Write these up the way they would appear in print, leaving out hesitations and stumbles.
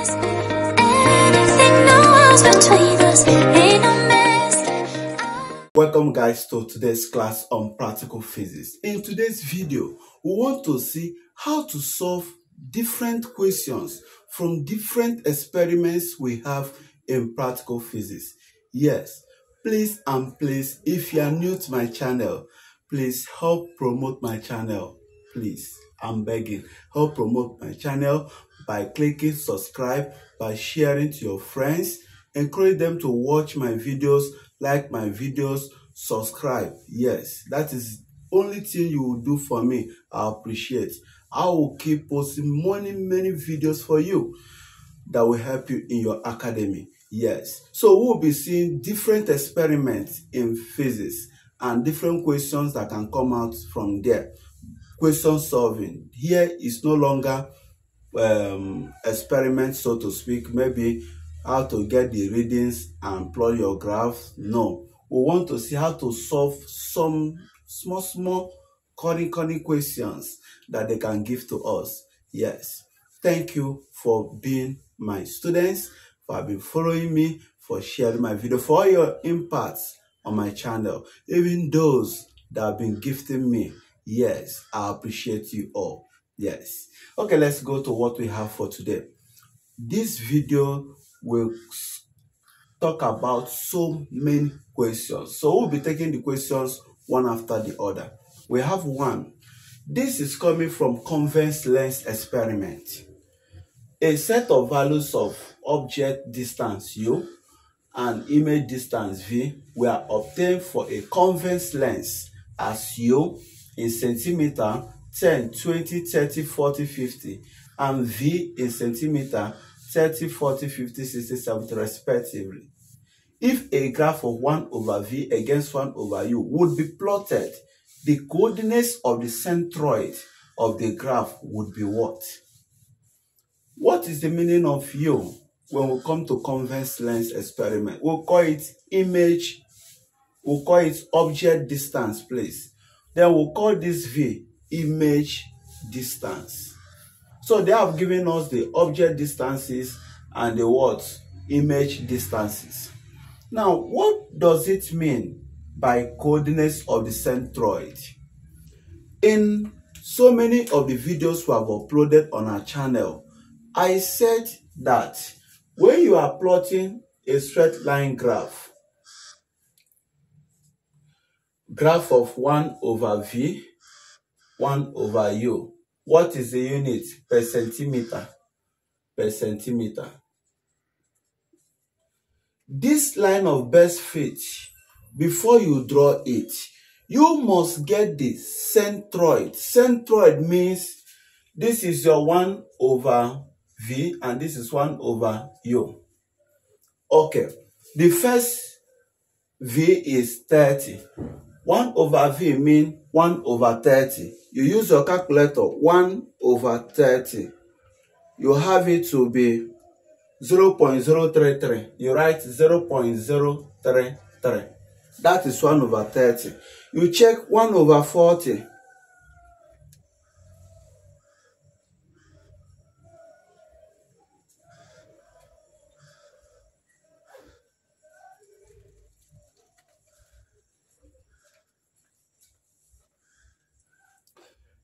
mess. Anything knows between us ain't no mess. Welcome guys to today's class on practical physics. In today's video, we want to see how to solve different questions from different experiments we have in practical physics. Yes, please and please, if you are new to my channel, please help promote my channel. Please, I'm begging, help promote my channel by clicking subscribe, by sharing to your friends, encourage them to watch my videos, like my videos, subscribe. Yes, that is the only thing you will do for me. I appreciate. I will keep posting many videos for you that will help you in your academy. Yes, so we'll be seeing different experiments in physics and different questions that can come out from there. Question solving here is no longer experiment, so to speak, maybe how to get the readings and plot your graph. No, we want to see how to solve some small cunning questions that they can give to us. Yes, thank you for being my students, for having following me, for sharing my video, for all your impacts on my channel, even those that have been gifting me. Yes, I appreciate you all. Yes. Okay, let's go to what we have for today. This video will talk about so many questions. So we'll be taking the questions one after the other. We have one. This is coming from convex lens experiment. A set of values of object distance U and image distance V were obtained for a convex lens as U in centimeter 10, 20, 30, 40, 50 and V in centimeter 30, 40, 50, 60, 70 respectively. If a graph of 1 over V against 1 over U would be plotted, the coordinates of the centroid of the graph would be what? What is the meaning of U when we come to convex lens experiment? We'll call it image, we'll call it object distance, please. Then we'll call this V image distance. So they have given us the object distances and the what? Image distances. Now, what does it mean by coordinates of the centroid? In so many of the videos we have uploaded on our channel, I said that when you are plotting a straight line graph of 1 over V, 1 over U, what is the unit? Per centimeter. Per centimeter. This line of best fit, before you draw it, you must get the centroid. Centroid means this is your 1 over V and this is 1 over U. Okay, the first V is 30. 1 over V means 1 over 30. You use your calculator, 1 over 30. You have it to be 0.033. You write 0.033. That is 1 over 30. You check 1 over 40.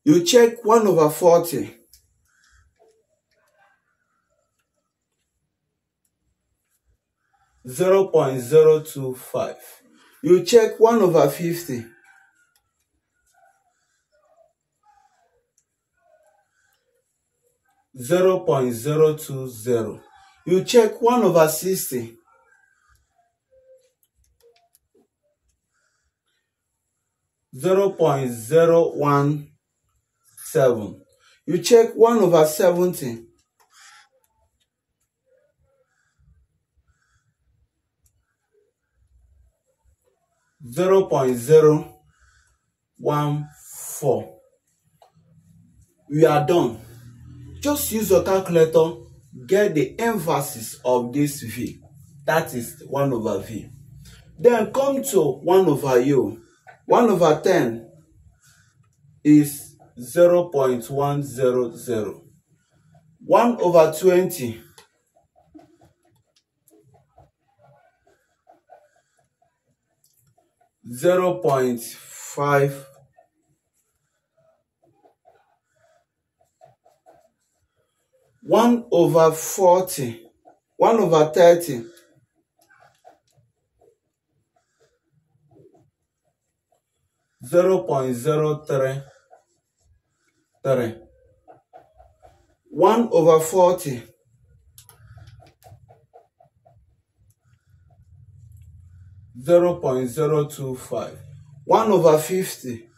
You check 1 over 40. (0.025). You check 1 over 50. (0.020). You check 1 over 60. (0.017). You check 1 over 70. 0.014. We are done. Just use your calculator, get the inverses of this V. That is 1 over V. Then come to 1 over U. 1 over 10 is 0.100. 1 over 20 0.5, 1/40, 1/30, 0.033, 1/40, 0.025, 1/50,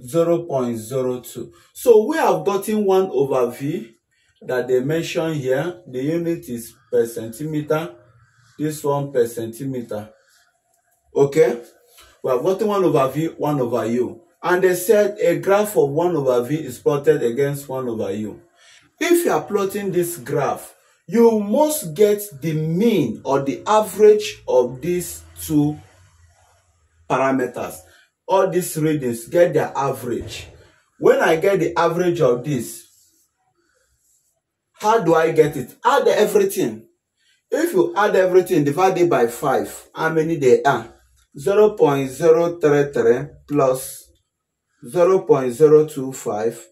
0.02. So we have gotten 1/v that they mention here. The unit is per centimeter. This one per centimeter. Okay? We have gotten 1/v, 1/u. And they said a graph of 1/v is plotted against 1/u. If you are plotting this graph, you must get the mean or the average of these two parameters. All these readings, get their average. When I get the average of this, how do I get it? Add everything. If you add everything, divide it by 5, how many they are? 0.033 plus 0.025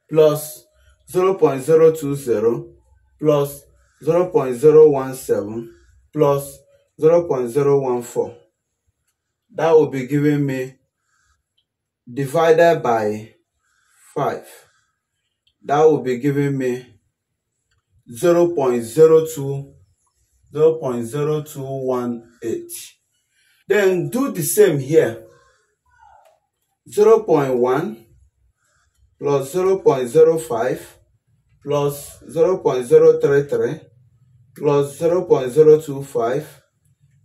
plus 0.020 plus 0.017 plus 0.014. That will be giving me divided by 5. That will be giving me 0.0218. Then do the same here. 0.1 plus 0.05 plus 0.033 plus 0.025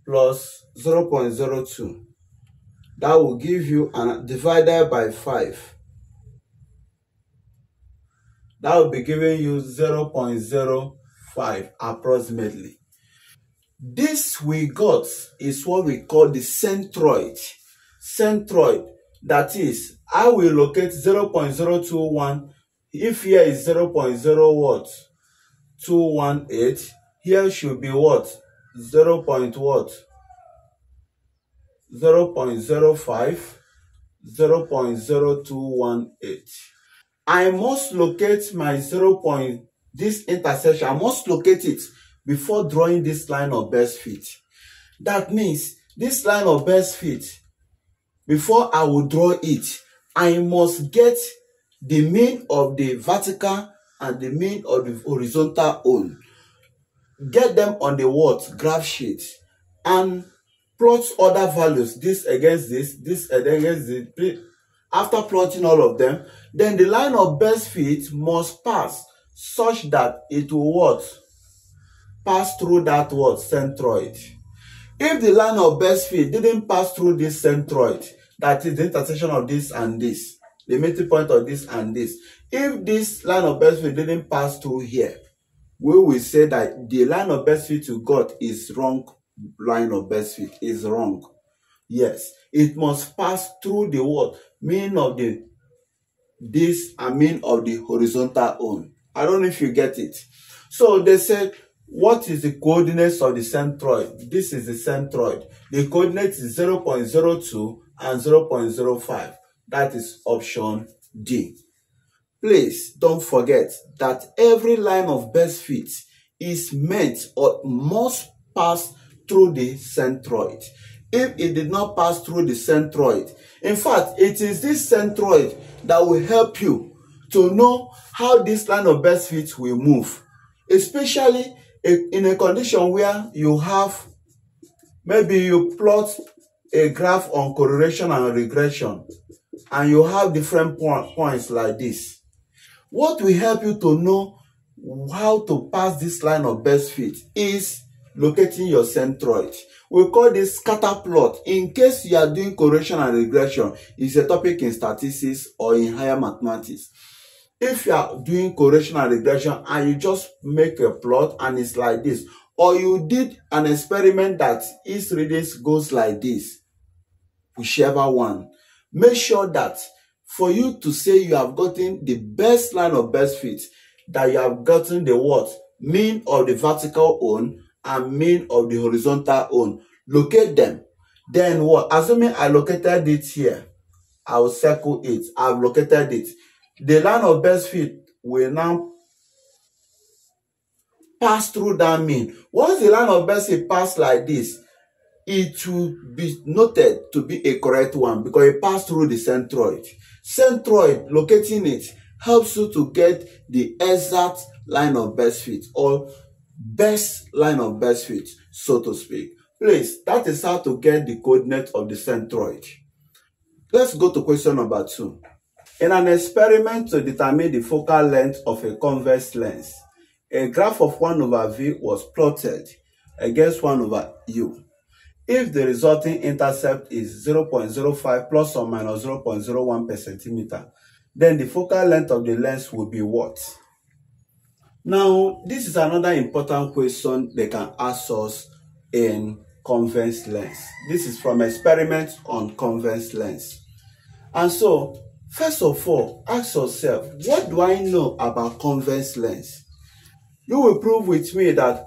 plus 0.02. That will give you, and divided by 5. That will be giving you 0.05 approximately. This we got is what we call the centroid. Centroid, that is, I will locate 0.021. If here is 0.0218, here should be what? 0.05, 0.0218. I must locate my 0. This intersection, I must locate it before drawing this line of best fit. That means this line of best fit, before I will draw it, I must get the mean of the vertical and the mean of the horizontal on. Get them on the what? Graph sheet. And plot other values, this against this, this against this. After plotting all of them, then the line of best fit must pass such that it will what? Pass through that what? Centroid. If the line of best fit didn't pass through this centroid, that is the intersection of this and this, the meeting point of this and this, if this line of best fit didn't pass through here, we will say that the line of best fit you got is wrong. Line of best fit is wrong. Yes, it must pass through the what? Mean of the this and mean of the horizontal on. I don't know if you get it. So they said, what is the coordinates of the centroid? This is the centroid. The coordinate is 0.02 and 0.05. That is option D. Please don't forget that every line of best fit is meant or must pass through the centroid. If it did not pass through the centroid, in fact, it is this centroid that will help you to know how this line of best fit will move, especially in a condition where you have, maybe you plot a graph on correlation and regression, and you have different points like this. What will help you to know how to pass this line of best fit is locating your centroid. We call this scatter plot. In case you are doing correlation and regression, it's a topic in statistics or in higher mathematics. If you are doing correlation and regression and you just make a plot and it's like this, or you did an experiment that each readings goes like this, whichever one, make sure that for you to say you have gotten the best line of best fit, that you have gotten the what? Mean of the vertical one and mean of the horizontal one. Locate them. Then what? Assuming I located it here, I will circle it. I've located it. The line of best fit will now pass through that mean. Once the line of best fit pass like this, it will be noted to be a correct one because it passed through the centroid. Centroid, locating it, helps you to get the exact line of best fit or best line of best fit, so to speak. Please, that is how to get the coordinate of the centroid. Let's go to question number 2. In an experiment to determine the focal length of a convex lens, a graph of 1 over v was plotted against 1 over u. If the resulting intercept is 0.05 plus or minus 0.01 per centimeter, then the focal length of the lens will be what? Now, this is another important question they can ask us in convex lens. This is from experiment on convex lens. And so, first of all, ask yourself, what do I know about convex lens? You will prove with me that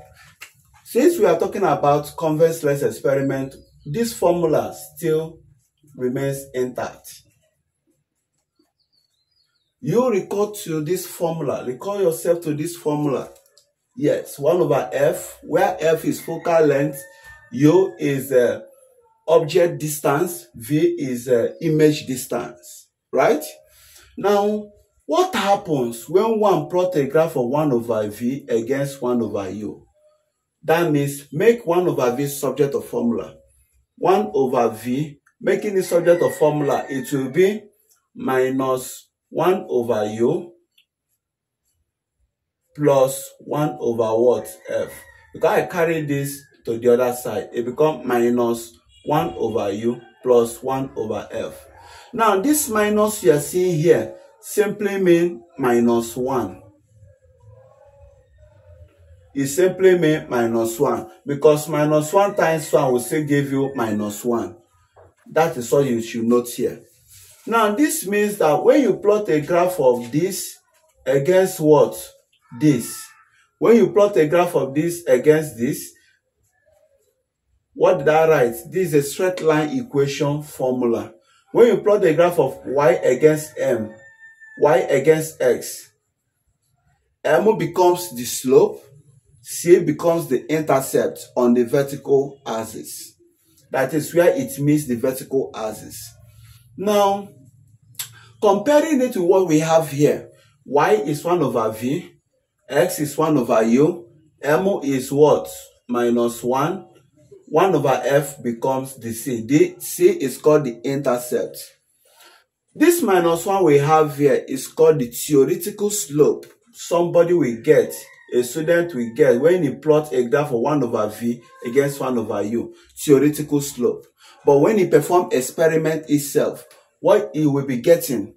since we are talking about convex lens experiment, this formula still remains intact. You recall to this formula, recall yourself to this formula. Yes, 1 over f, where f is focal length, u is object distance, v is image distance, right? Now, what happens when one plot a graph of 1 over v against 1 over u? That means make 1 over v subject of formula. 1 over v, making it subject of formula, it will be minus 1 over u plus 1 over what? F. Because I carry this to the other side, it becomes minus 1 over u plus 1 over f. Now, this minus you are seeing here simply means minus 1. It simply means minus 1 because minus 1 times 1 will still give you minus 1. That is all you should note here. Now, this means that when you plot a graph of this against what? This. When you plot a graph of this against this, what did I write? This is a straight line equation formula. When you plot a graph of y against m, y against x, m becomes the slope, c becomes the intercept on the vertical axis. That is where it meets the vertical axis. Now, comparing it to what we have here, y is 1 over v, x is 1 over u, m is what? Minus 1. 1 over f becomes the c. The c is called the intercept. This minus 1 we have here is called the theoretical slope. Somebody will get, a student will get, when he plots a graph of 1 over v against 1 over u, theoretical slope. But when he performs experiment itself, what he will be getting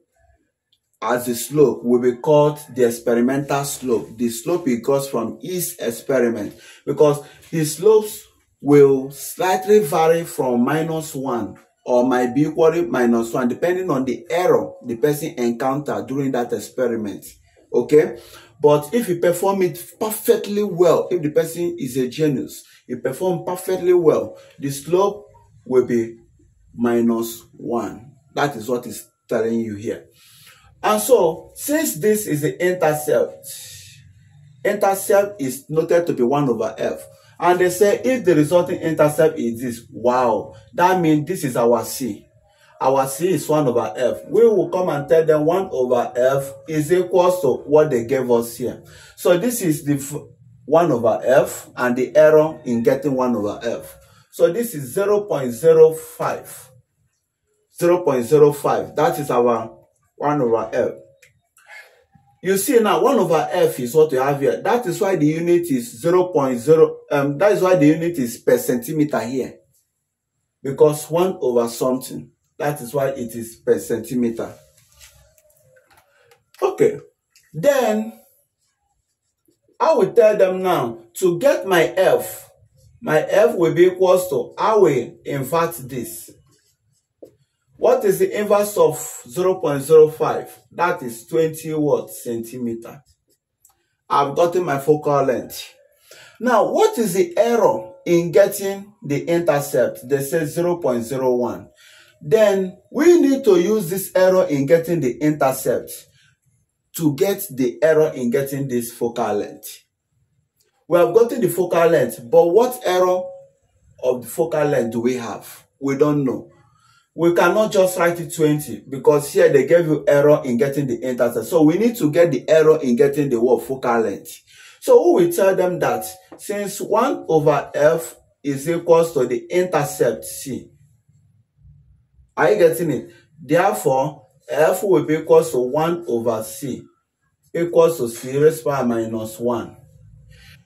as the slope will be called the experimental slope. The slope he got from his experiment, because his slopes will slightly vary from minus 1 or might be equal to minus 1 depending on the error the person encountered during that experiment. Okay? But if you perform it perfectly well, if the person is a genius, you perform perfectly well, the slope will be minus 1. That is what it's telling you here. And so, since this is the intercept, intercept is noted to be 1 over f. And they say if the resulting intercept is this, wow, that means this is our c. Our c is 1 over f. We will come and tell them 1 over f is equal to what they gave us here. So this is the 1 over f and the error in getting 1 over f. So this is 0.05. 0.05. That is our 1 over f. You see now, 1 over f is what you have here. That is why the unit is 0.0. That is why the unit is per centimeter here. Because 1 over something. That is why it is per centimeter. Okay. Then, I will tell them now, to get my f will be equals to, I will invert this. What is the inverse of 0.05? That is 20 what? Centimeter. I've gotten my focal length. Now, what is the error in getting the intercept? They say 0.01. Then we need to use this error in getting the intercept to get the error in getting this focal length. We have gotten the focal length, but what error of the focal length do we have? We don't know. We cannot just write it 20 because here they gave you error in getting the intercept. So we need to get the error in getting the word focal length. So we will tell them that since 1 over f is equals to the intercept c. Are you getting it? Therefore, f will be equals to 1 over c equals to c raised to power minus 1.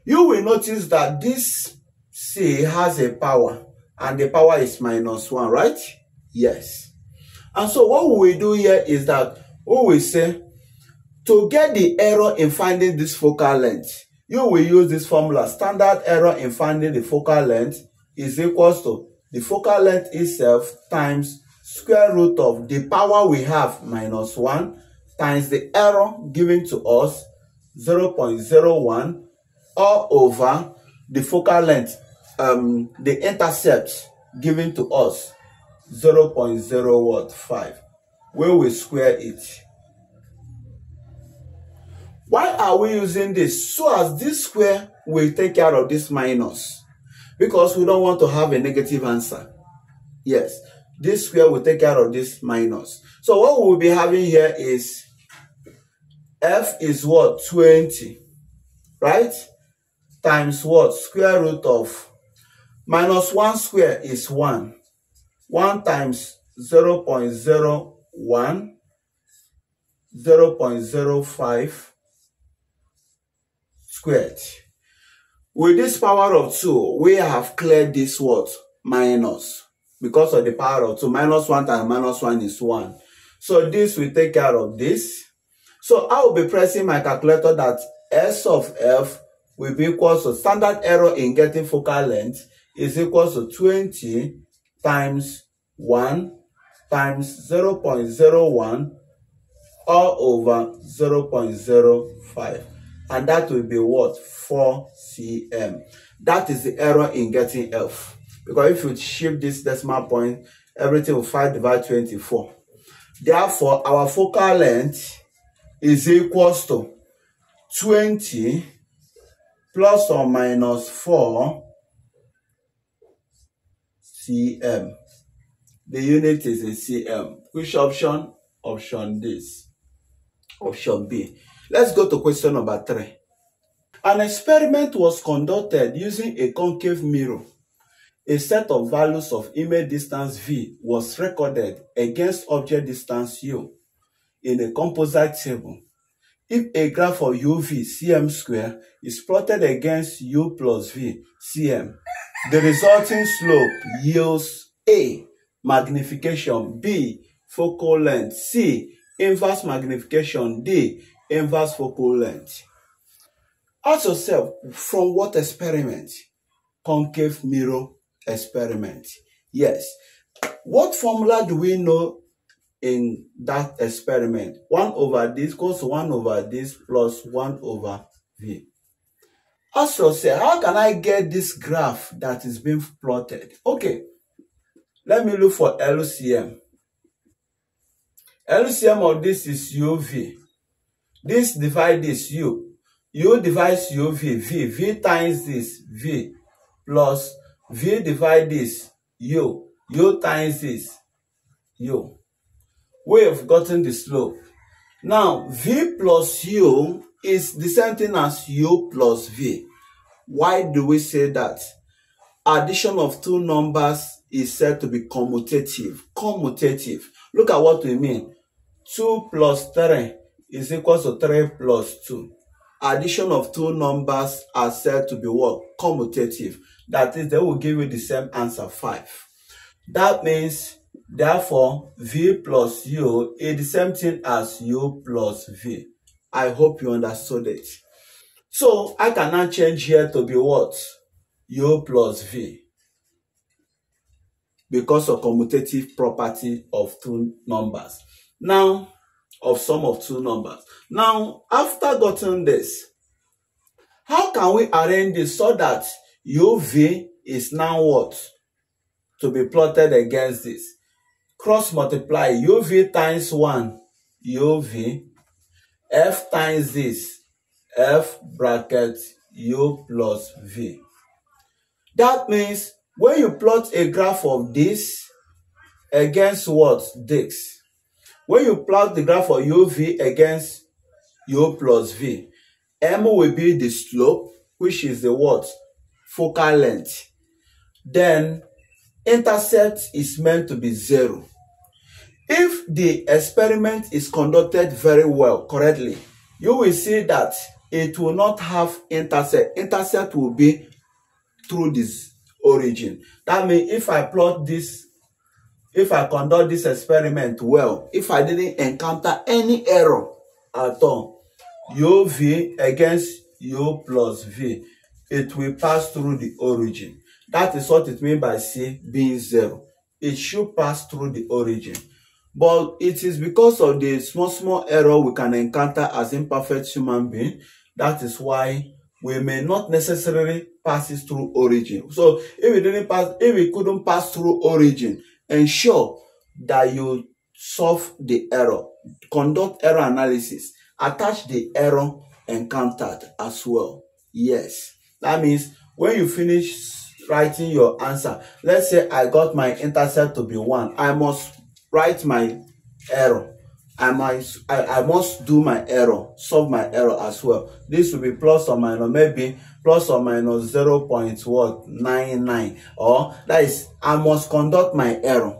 You will notice that this c has a power and the power is minus 1, right? Yes. And so what we will do here is that we will say, to get the error in finding this focal length, you will use this formula. Standard error in finding the focal length is equals to the focal length itself times square root of the power we have minus 1 times the error given to us 0.01 all over the focal length, the intercept given to us 0.015. We will square it. Why are we using this? So as this square will take care of this minus, because we don't want to have a negative answer. Yes, this square will take care of this minus. So what we will be having here is f is what? 20, right? Times what? Square root of minus 1 square is 1. 1 times 0.01, 0.05 squared. With this power of 2, we have cleared this what? Minus. Because of the power of 2, minus 1 times minus 1 is 1. So this will take care of this. So I will be pressing my calculator that S of f will be equal to standard error in getting focal length is equal to 20 times 1 times 0.01 all over 0.05. And that will be what? 4 cm. That is the error in getting f. Because if you shift this decimal point, everything will 5 divided 24. Therefore, our focal length is equals to 20 plus or minus 4 cm. The unit is in cm. Which option? Option this. Option B. Let's go to question number 3. An experiment was conducted using a concave mirror. A set of values of image distance v was recorded against object distance u in a composite table. If a graph of uv cm square is plotted against u plus v cm, the resulting slope yields A. Magnification, B. Focal length, C. Inverse magnification, D. Inverse focal length. Ask yourself, from what experiment? Concave mirror experiment. Yes. What formula do we know in that experiment? 1 over this equals to 1 over this plus 1 over v. Ask yourself, how can I get this graph that is being plotted? Okay, let me look for LCM. LCM of this is UV. This divide this U. U divides UV, V times this, V, plus V divide this, U times this, U. We have gotten the slope. Now, V plus U is the same thing as U plus V. Why do we say that? Addition of two numbers is said to be commutative. Commutative. Look at what we mean. 2 plus 3 is equal to 3 plus 2. Addition of two numbers are said to be what? Commutative. That is, they will give you the same answer, 5. That means, therefore, V plus U is the same thing as U plus V. I hope you understood it. So, I can now change here to be what? U plus V. Because of commutative property of two numbers. Now, of sum of two numbers. Now, after gotten this, How can we arrange this so that UV is now what? To be plotted against this. Cross multiply UV times 1, UV, F times this, F bracket U plus V. That means when you plot a graph of this against what? This. When you plot the graph of UV against U plus V, M will be the slope, which is the what? Focal length. Then intercept is meant to be 0. If the experiment is conducted very well, correctly, you will see that it will not have intercept. Intercept will be through this origin. That means if I plot this, if I conduct this experiment well, if I didn't encounter any error at all, UV against U plus V, it will pass through the origin. That is what it means by C being 0. It should pass through the origin. But it is because of the small error we can encounter as imperfect human being. That is why we may not necessarily pass it through origin. So if we couldn't pass through origin, ensure that you solve the error, conduct error analysis, attach the error encountered as well. Yes, that means when you finish writing your answer, let's say I got my intercept to be 1, I must write my error. I must do my error, solve my error as well. This will be plus or minus, maybe plus or minus 0.99, or that is, I must conduct my error.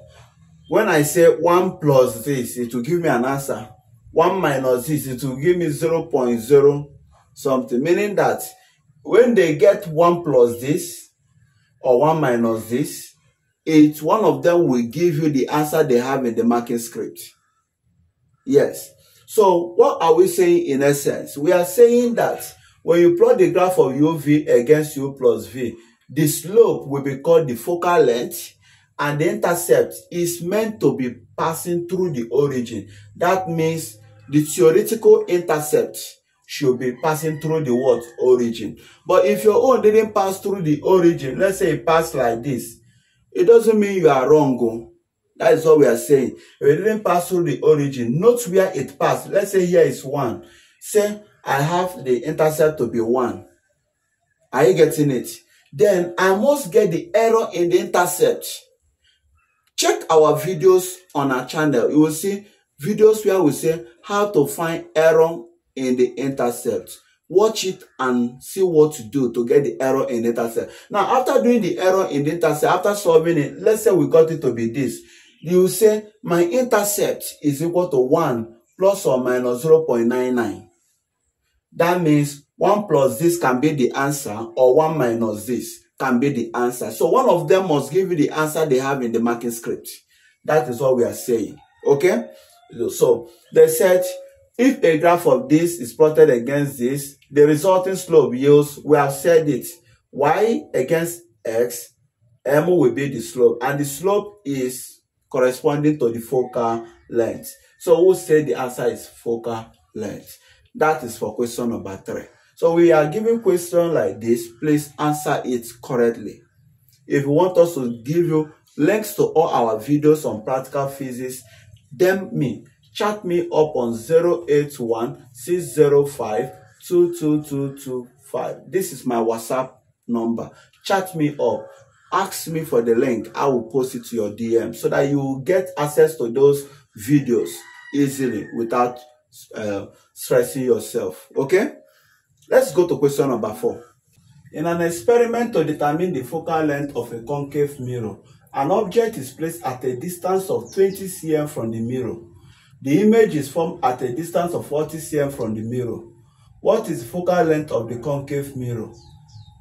When I say 1 plus this, it will give me an answer. 1 minus this, it will give me 0.0 something, meaning that when they get 1 plus this or 1 minus this, one of them will give you the answer they have in the marking script. Yes. So what are we saying in essence? We are saying that when you plot the graph of UV against U plus V, the slope will be called the focal length, and the intercept is meant to be passing through the origin. That means the theoretical intercept should be passing through the what? Origin. But if your own didn't pass through the origin, let's say it passed like this, it doesn't mean you are wrong. That is what we are saying. If it didn't pass through the origin, note where it passed. Let's say here is 1. Say I have the intercept to be 1. Are you getting it? Then I must get the error in the intercept. Check our videos on our channel. You will see videos where we say how to find error in the intercept. Watch it and see what to do to get the error in the intercept. Now, after doing the error in the intercept, after solving it, let's say we got it to be this. You will say my intercept is equal to 1 plus or minus 0.99. That means 1 plus this can be the answer, or 1 minus this can be the answer. So one of them must give you the answer they have in the marking script. That is what we are saying. Okay? So they said if a graph of this is plotted against this, the resulting slope yields, we have said it, y against x, m will be the slope, and the slope is corresponding to the focal length. So we'll say the answer is focal length. That is for question number 3. So we are giving question like this, please answer it correctly. If you want us to give you links to all our videos on practical physics, then chat me up on 081-605-22225. This is my WhatsApp number. Chat me up. Ask me for the link. I will post it to your DM so that you will get access to those videos easily without stressing yourself. Okay? Let's go to question number 4. In an experiment to determine the focal length of a concave mirror, an object is placed at a distance of 20 cm from the mirror. The image is formed at a distance of 40 cm from the mirror. What is the focal length of the concave mirror?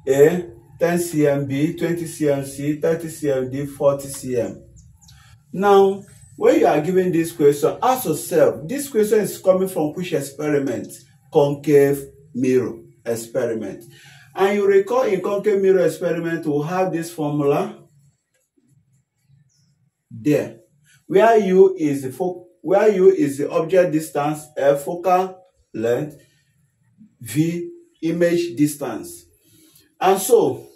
A, 10 cm, B, 20 cm, C, 30 cm, D, 40 cm. Now, when you are given this question, ask yourself, this question is coming from which experiment? Concave mirror experiment. And you recall in concave mirror experiment, we'll have this formula there, where U is the object distance, F focal length, V image distance. And so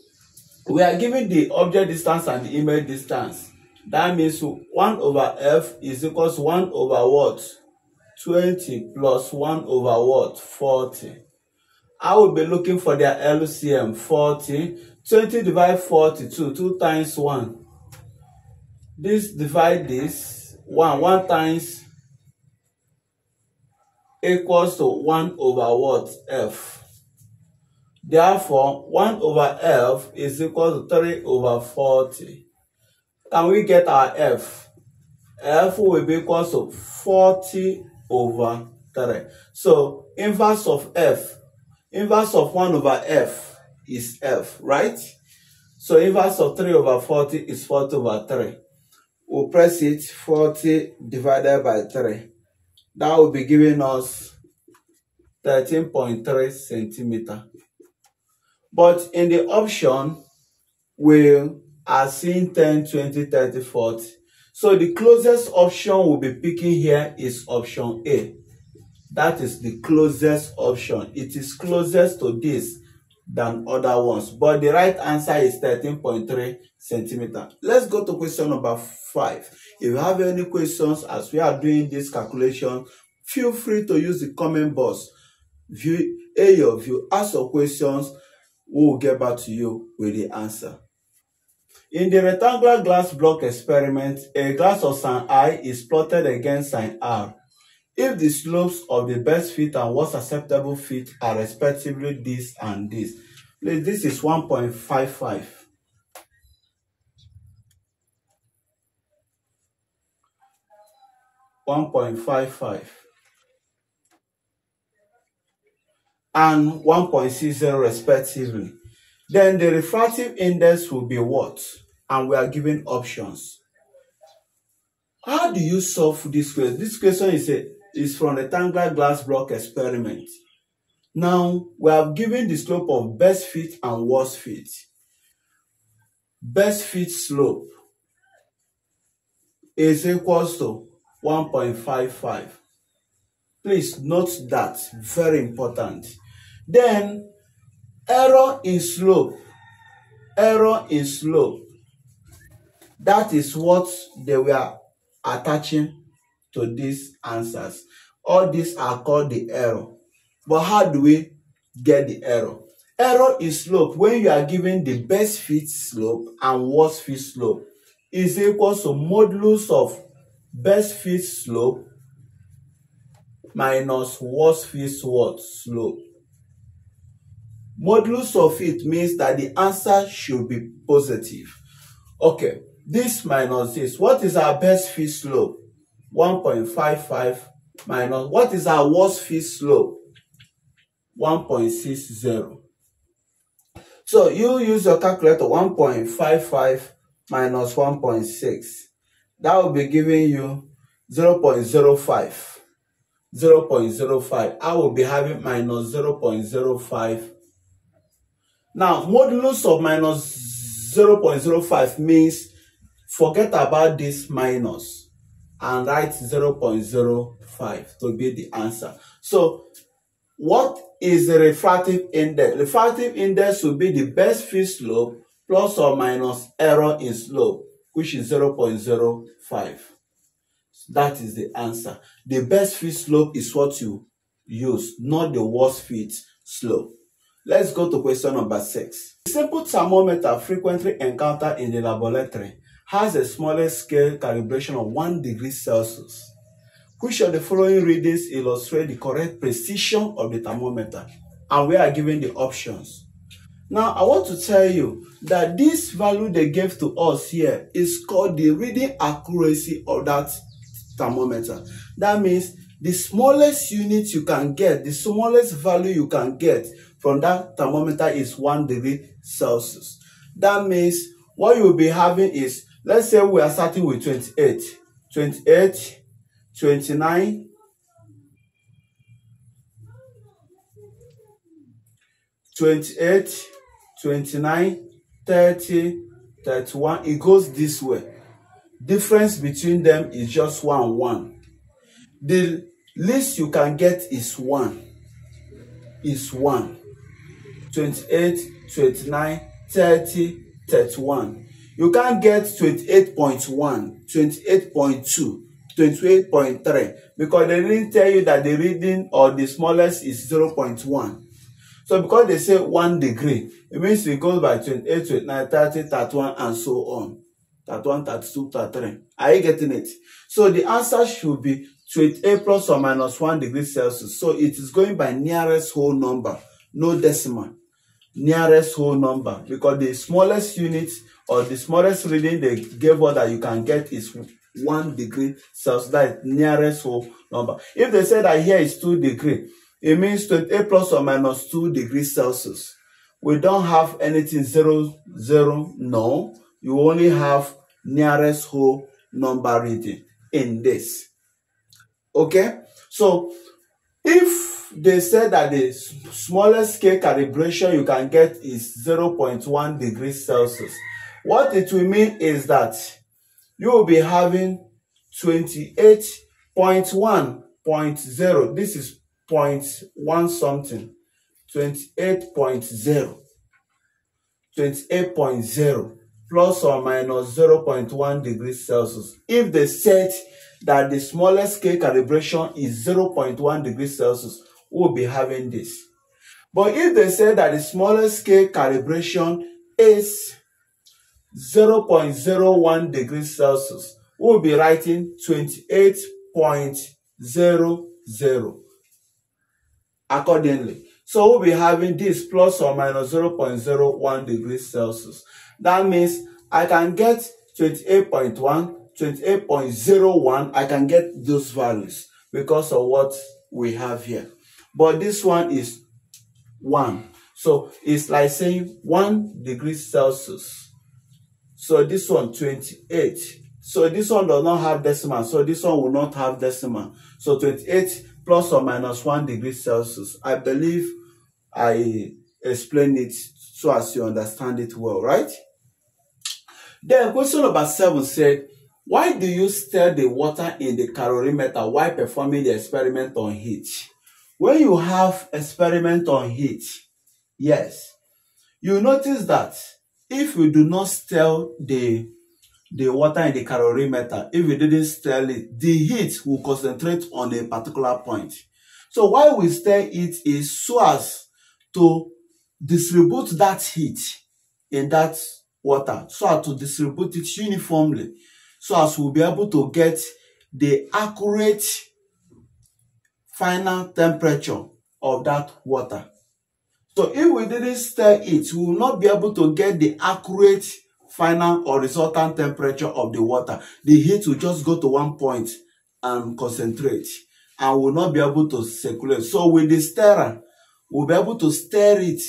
we are given the object distance and the image distance. That means 1 over f is equals to 1 over what? 20 plus 1 over what? 40. I will be looking for their LCM. 40. 20 divide 42. 2 times 1. This divide this. 1. 1 times equals to 1 over what? F. Therefore, 1 over f is equal to 3 over 40. Can we get our f? F will be equal to 40 over 3. So, inverse of f, inverse of 1 over f is f, right? So, inverse of 3 over 40 is 40 over 3. We'll press it, 40 divided by 3. That will be giving us 13.3 centimeter. But in the option, we are seeing 10, 20, 30, 40. So the closest option we'll be picking here is option A. That is the closest option. It is closest to this than other ones. But the right answer is 13.3 centimeter. Let's go to question number 5. If you have any questions as we are doing this calculation, feel free to use the comment box. View your view, ask your questions. We will get back to you with the answer. In the rectangular glass block experiment, a glass of sign I is plotted against sign R. If the slopes of the best fit and worst acceptable fit are respectively this and this. This is 1.55. 1.55. And 1.60 respectively. Then the refractive index will be what? And we are given options. How do you solve this question? This question is from the rectangular glass block experiment. Now, we have given the slope of best fit and worst fit. Best fit slope is equals to 1.55. Please note that, very important. Then, error in slope. Error in slope. That is what they were attaching to these answers. All these are called the error. But how do we get the error? Error in slope, when you are given the best fit slope and worst fit slope, is equal to modulus of best fit slope minus worst fit slope. Modulus of it means that the answer should be positive. Okay, this minus this. What is our best fit slope? 1.55 minus, what is our worst fit slope? 1.60. So you use your calculator. 1.55 minus 1.6. That will be giving you 0.05. 0.05. I will be having minus 0.05. Now, modulus of minus 0.05 means forget about this minus and write 0.05 to be the answer. So, what is the refractive index? Refractive index will be the best fit slope plus or minus error in slope, which is 0.05. That is the answer. The best fit slope is what you use, not the worst fit slope. Let's go to question number 6. The simple thermometer frequently encountered in the laboratory has a smallest scale calibration of 1 degree Celsius. Which of the following readings illustrate the correct precision of the thermometer? And we are given the options. Now, I want to tell you that this value they gave to us here is called the reading accuracy of that thermometer. That means the smallest unit you can get, the smallest value you can get from that thermometer is 1 degree Celsius. That means what you will be having is, let's say we are starting with 28, 29, 28, 29, 30, 31. It goes this way. Difference between them is just 1. The least you can get is 1. 28, 29, 30, 31. You can't get 28.1, 28.2, 28.3 because they didn't tell you that the reading or the smallest is 0.1. So because they say 1 degree, it means it goes by 28, 29, 30, 31, and so on. 31, 32, 33. Are you getting it? So the answer should be 28 plus or minus 1 degree Celsius. So it is going by nearest whole number, no decimal. Nearest whole number, because the smallest unit or the smallest reading they gave us that you can get is 1 degree Celsius. That is nearest whole number. If they say that here is 2 degree, it means 28 plus or minus 2 degrees Celsius. We don't have anything 0, 0, no. You only have nearest whole number reading in this. Okay? So, if they say that the smallest scale calibration you can get is 0.1 degrees Celsius, what it will mean is that you will be having 28.1.0. This is 0.1 something. 28.0. 28.0 plus or minus 0.1 degrees Celsius. If they said that the smallest scale calibration is 0.1 degrees Celsius, we'll be having this. But if they say that the smallest scale calibration is 0.01 degrees Celsius, we'll be writing 28.00 accordingly. So we'll be having this plus or minus 0.01 degrees Celsius. That means I can get 28.1, 28.01, I can get those values because of what we have here. But this one is 1. So it's like saying 1 degree Celsius. So this one 28. So this one does not have decimal. So this one will not have decimal. So 28 plus or minus 1 degree Celsius. I believe I explained it so as you understand it well, right? Then question number 7 said, why do you stir the water in the calorimeter while performing the experiment on heat? When you have experiment on heat, yes, you notice that if you do not stir the water in the calorimeter, if you didn't stir it, the heat will concentrate on a particular point. So why we stir it is so as to distribute that heat in that water, so as to distribute it uniformly, so as we'll be able to get the accurate final temperature of that water. So if we didn't stir it, we will not be able to get the accurate final or resultant temperature of the water. The heat will just go to one point and concentrate and will not be able to circulate. So with the stirrer, we'll be able to stir it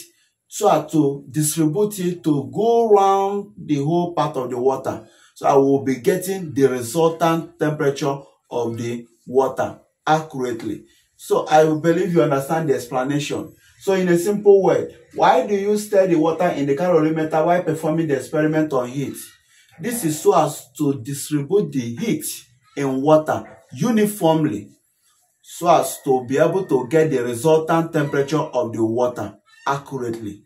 so as to distribute it to go around the whole part of the water. So I will be getting the resultant temperature of the water accurately. So I believe you understand the explanation. So in a simple way, why do you stir the water in the calorimeter while performing the experiment on heat? This is so as to distribute the heat in water uniformly, so as to be able to get the resultant temperature of the water accurately.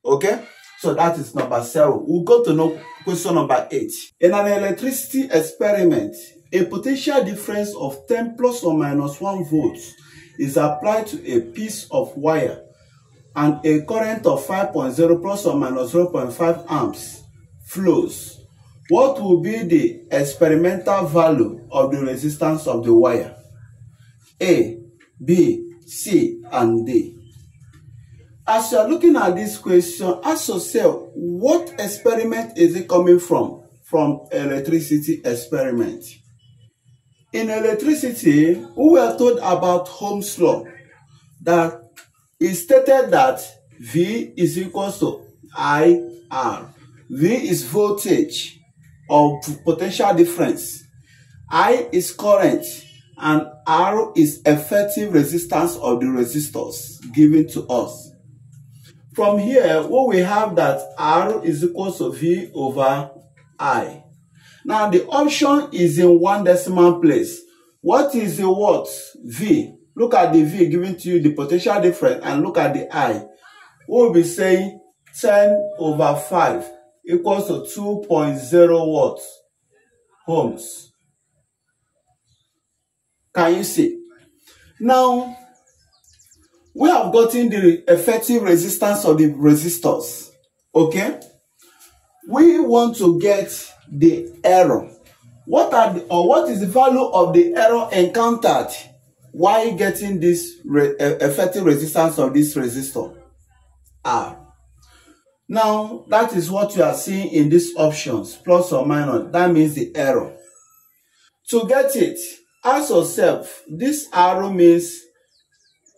Okay? So that is number 7. We'll go to question number 8. In an electricity experiment, a potential difference of 10 plus or minus 1 volts is applied to a piece of wire and a current of 5.0 plus or minus 0.5 amps flows. What will be the experimental value of the resistance of the wire? A, B, C, and D. As you are looking at this question, ask yourself, what experiment is it coming from? From electricity experiment. In electricity, we were told about Ohm's law, that it stated that V is equal to IR. V is voltage or potential difference. I is current, and R is effective resistance of the resistors given to us. From here, what we have that R is equal to V over I. Now the option is in 1 decimal place. What is the what? V. Look at the V given to you, the potential difference, and look at the I. we'll be saying 10 over 5 equals to 2.0 watts ohms. Can you see? Now, we have gotten the effective resistance of the resistors. Okay? We want to get the error. What is the value of the error encountered while getting this effective resistance of this resistor? R. Now, that is what you are seeing in these options, plus or minus. That means the error. To get it, ask yourself, this arrow means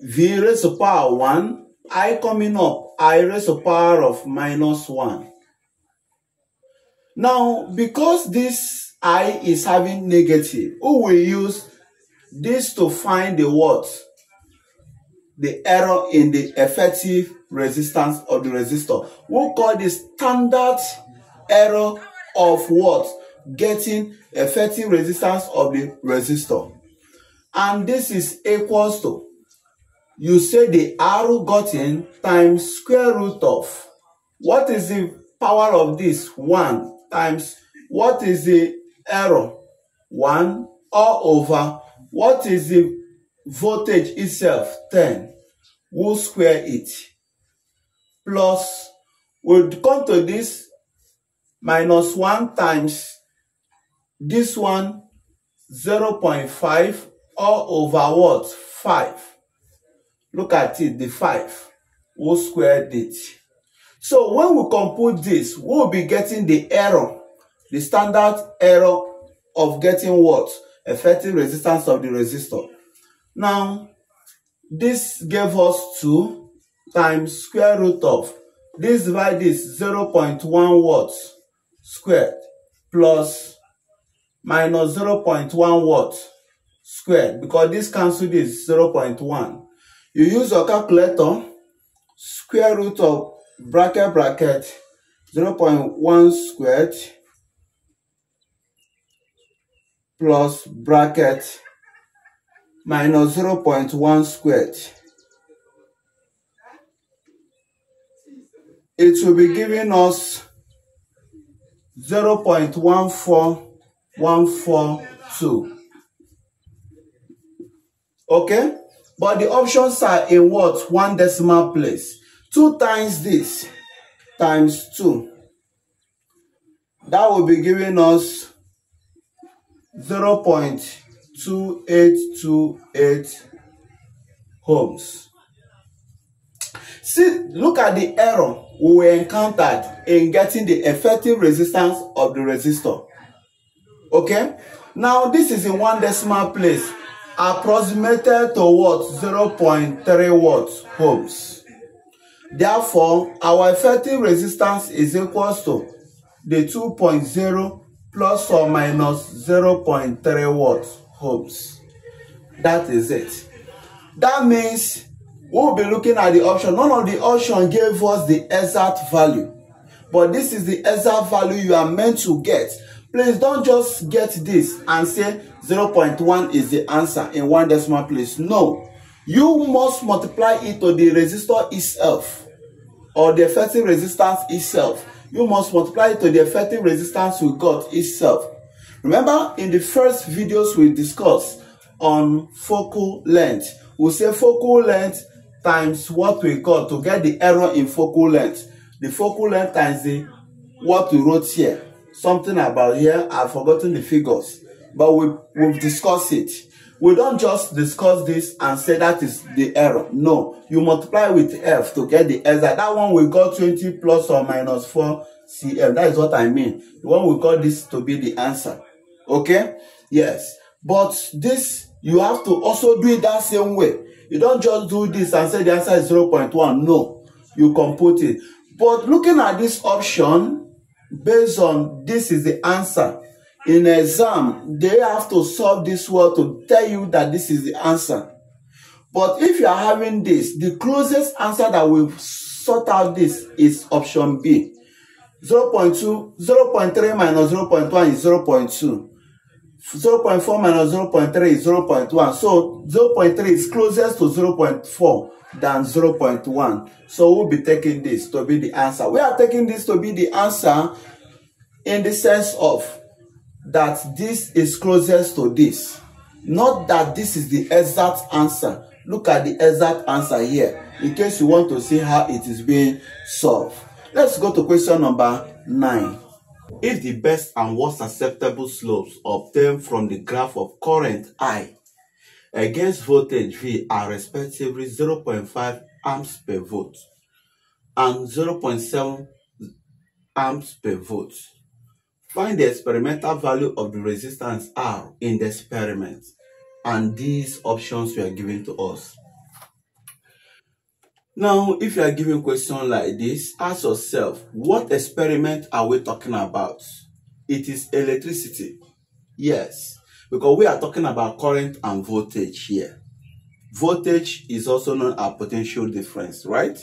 V raised to power 1, I coming up, I raised to power of minus 1. Now, because this I is having negative, we will use this to find the what? The error in the effective resistance of the resistor. We'll call the standard error of what? Getting effective resistance of the resistor. And this is equals to, you say the arrow gotten times square root of, what is the power of this? 1 times, what is the error? 1 all over, what is the voltage itself? 10. We'll square it. Plus, we'll come to this minus 1 times this one 0.5 all over what? 5. Look at it, the 5. We'll square it. So when we compute this, we'll be getting the error, the standard error of getting what? Effective resistance of the resistor. Now, this gave us 2 times square root of, this divide this 0.1 watts squared plus minus 0.1 watts squared, because this cancel this 0.1. You use your calculator, square root of bracket 0.1 squared plus bracket minus 0.1 squared. It will be giving us 0.14142. Okay? But the options are in what? 1 decimal place. 2 times this times 2. That will be giving us 0.2828 ohms. See, look at the error we encountered in getting the effective resistance of the resistor. Okay? Now, this is in 1 decimal place, approximated to what? 0.3 watts ohms. Therefore, our effective resistance is equals to the 2.0 plus or minus 0.3 watts ohms. That is it. That means we'll be looking at the option. None of the option gave us the exact value, but this is the exact value you are meant to get. Please don't just get this and say 0.1 is the answer in 1 decimal place. No, you must multiply it to the resistor itself, or the effective resistance itself. You must multiply it to the effective resistance we got itself. Remember, in the first videos we discussed on focal length, we say focal length times what we got to get the error in focal length. The focal length times the what we wrote here. Something about here, I've forgotten the figures, but we've discussed it. We don't just discuss this and say that is the error. No, you multiply with F to get the exact. That one we got 20 plus or minus 4 cm. That is what I mean. The one we got this to be the answer. Okay? Yes. But this, you have to also do it that same way. You don't just do this and say the answer is 0.1. No, you compute it. But looking at this option, based on this is the answer, in exam, they have to solve this word to tell you that this is the answer. But if you are having this, the closest answer that will sort out this is option B. 0.2, 0.3 minus 0.1 is 0.2. 0.4 minus 0.3 is 0.1. So 0.3 is closest to 0.4 than 0.1. So we'll be taking this to be the answer. We are taking this to be the answer in the sense of that this is closest to this. Not that this is the exact answer. Look at the exact answer here in case you want to see how it is being solved. Let's go to question number 9. If the best and worst acceptable slopes obtained from the graph of current I against voltage V are respectively 0.5 amps per volt and 0.7 amps per volt, find the experimental value of the resistance R in the experiment. And these options were given to us. Now, if you are given a question like this, ask yourself, what experiment are we talking about? It is electricity. Yes, because we are talking about current and voltage here. Voltage is also known as potential difference, right?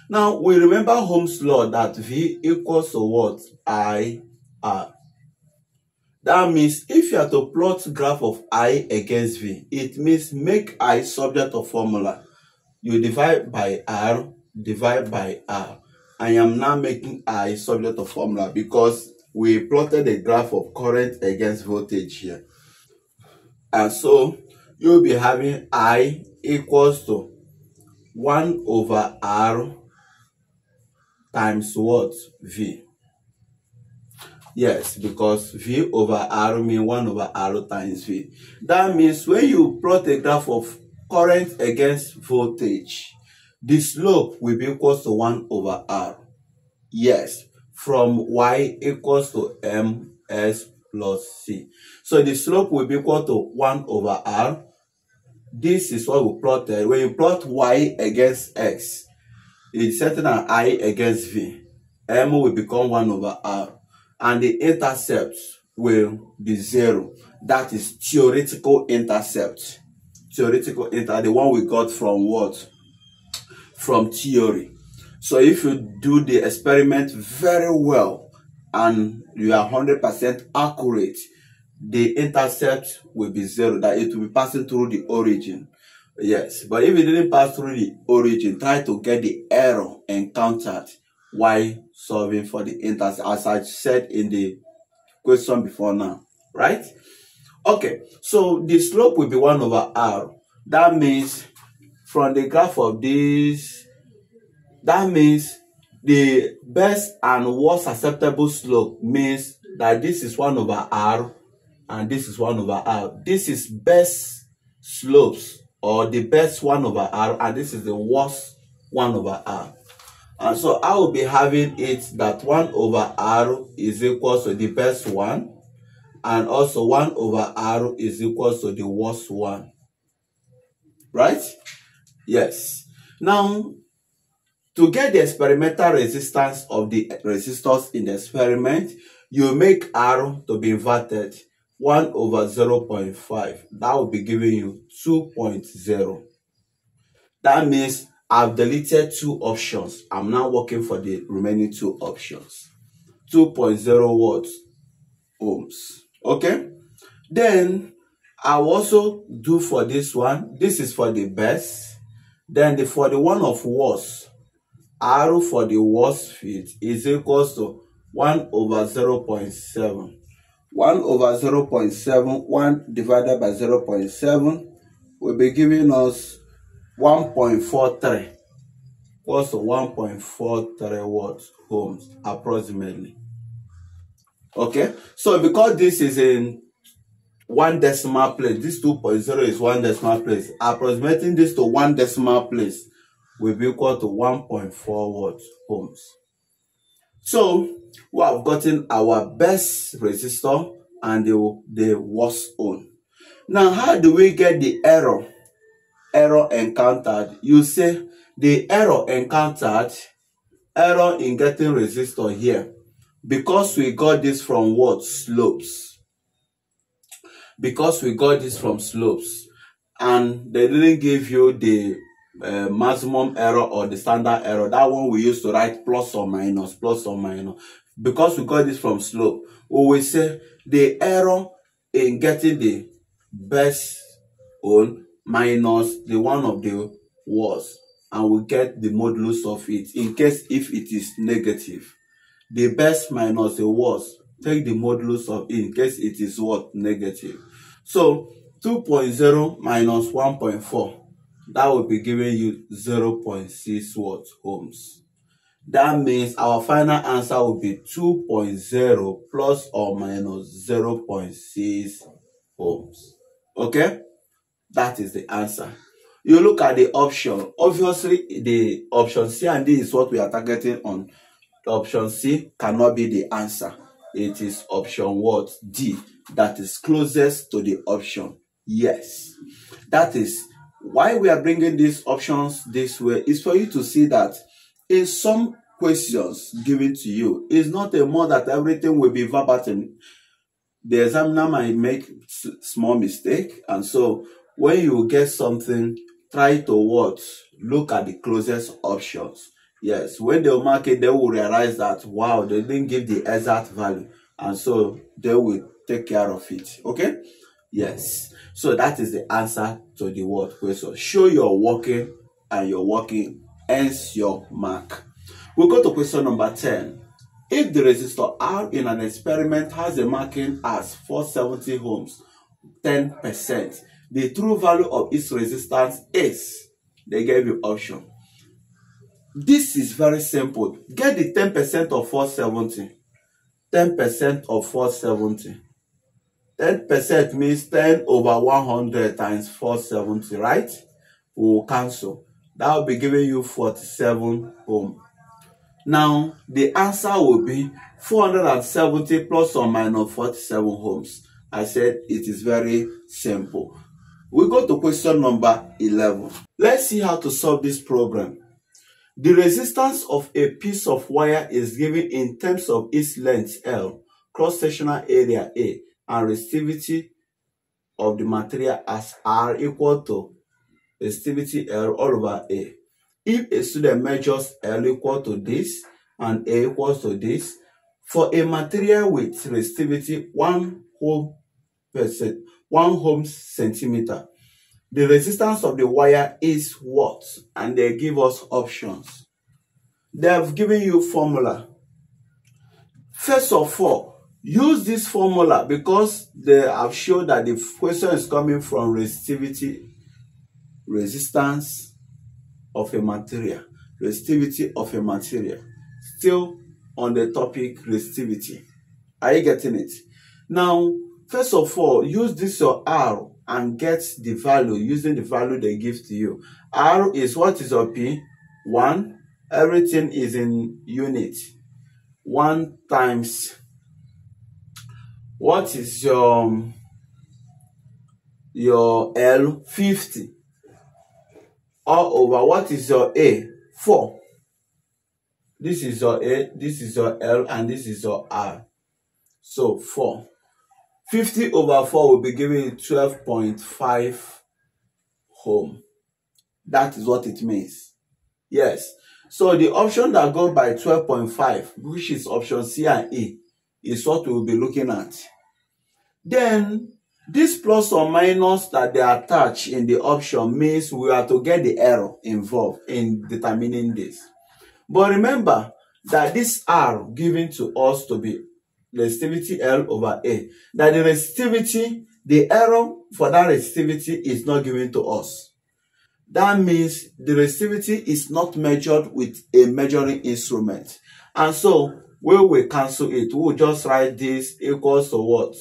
Now, we remember Ohm's law that V equals to what? I R. That means if you are to plot graph of I against V, it means make I subject to formula. You divide by R, divide by R. I am now making I subject to formula because we plotted a graph of current against voltage here. And so you'll be having I equals to 1 over R times what? V. Yes, because V over R means 1 over R times V. That means when you plot a graph of current against voltage, the slope will be equal to 1 over R. Yes, from Y equals to MS plus C. So the slope will be equal to 1 over R. This is what we plotted. When you plot Y against X, it's setting an I against V. M will become 1 over R. And the intercept will be 0. That is theoretical intercept. The one we got from what? From theory. So if you do the experiment very well and you are 100% accurate, the intercept will be 0, that it will be passing through the origin. Yes, but if it didn't pass through the origin, try to get the error encountered while solving for the intercept, as I said in the question before now, right? Okay, so the slope will be 1 over R. That means from the graph of this, that means the best and worst acceptable slope means that this is 1 over R and this is 1 over R. This is best slopes, or the best 1 over R, and this is the worst 1 over R. And so I will be having it that 1 over R is equal to the best one, and also 1 over R is equal to the worst one. Right? Yes. Now, to get the experimental resistance of the resistors in the experiment, you make R to be inverted 1 over 0.5. That will be giving you 2.0. That means I've deleted 2 options. I'm now working for the remaining 2 options. 2.0 watts ohms. Okay? Then I'll also do for this one. This is for the best. Then for the one of worst, R for the worst fit is equals to 1 over 0.7. 1 over 0.7, 1 divided by 0.7 will be giving us 1.43. Equals to 1.43 watts ohms approximately. Okay, so because this is in 1 decimal place, this 2.0 is 1 decimal place, approximating this to 1 decimal place will be equal to 1.4 watts ohms. So we have gotten our best resistor and the worst ohm. Now, how do we get the error encountered? You say the error encountered, error in getting resistor here, because we got this from what? Slopes. Because we got this from slopes, and they didn't give you the maximum error or the standard error. That one we used to write plus or minus, plus or minus. Because we got this from slope, we will say the error in getting the best whole minus the one of the worst, and we get the modulus of it in case if it is negative. The best minus the worst, take the modulus of it in case it is what? Negative. So 2.0 minus 1.4, that will be giving you 0.6 what? Ohms. That means our final answer will be 2.0 plus or minus 0.6 ohms. Okay? That is the answer. You look at the option. Obviously, the option C and D is what we are targeting on. Option C cannot be the answer. It is option what? D. That is closest to the option. Yes. That is why we are bringing these options this way, is for you to see that in some questions given to you, it's not a more that everything will be verbatim. The examiner might make small mistake, and so when you get something, try to what? Look at the closest options. Yes, when they mark it, they will realize that, wow, they didn't give the exact value, and so they will take care of it. Okay? Yes. So that is the answer to the word question. Show your working, and your working ends your mark. We'll go to question number 10. If the resistor R in an experiment has a marking as 470 ohms, 10%, the true value of its resistance is, they gave you option. This is very simple. Get the 10% of 470. 10% of 470. 10% means 10 over 100 times 470, right? We will cancel. That will be giving you 47 ohm. Now, the answer will be 470 plus or minus 47 ohms. I said it is very simple. We go to question number 11. Let's see how to solve this problem. The resistance of a piece of wire is given in terms of its length L, cross-sectional area A, and resistivity of the material as R equal to resistivity L all over A. If a student measures L equal to this and A equals to this, for a material with resistivity 1 ohm centimeter, the resistance of the wire is what? And they give us options. They have given you formula. First of all, use this formula because they have shown that the question is coming from resistivity, resistance of a material, resistivity of a material. Still on the topic resistivity. Are you getting it? Now, first of all, use this your R and get the value using the value they give to you. R is what is your P? 1. Everything is in unit. 1 times what is your L? 50. All over what is your A? 4. This is your A, this is your L, and this is your R. So 4. 50 over 4 will be giving you 12.5 ohm. That is what it means. Yes. So the option that goes by 12.5, which is option C and E, is what we will be looking at. Then, this plus or minus that they attach in the option means we are to get the error involved in determining this. But remember that this R given to us to be resistivity L over A, that the resistivity, the error for that resistivity is not given to us. That means the resistivity is not measured with a measuring instrument. And so, we will cancel it. We will just write this equals to what?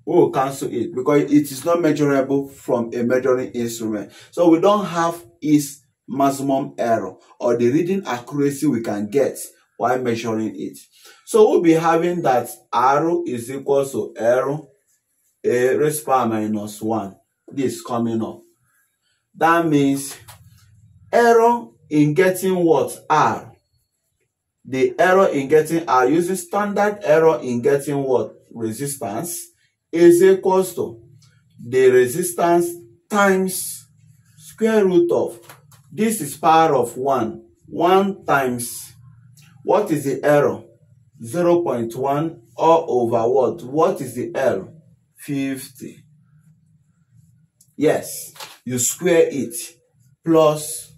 We will cancel it because it is not measurable from a measuring instrument. So, we don't have its maximum error or the reading accuracy we can get while measuring it. So, we'll be having that R is equal to L A raised to power minus 1. This coming up. That means error in getting what? R. The error in getting R using standard error in getting what? Resistance is equals to the resistance times square root of, this is power of 1. 1 times, what is the error? 0.1 all over what? What is the L? 50. Yes, you square it plus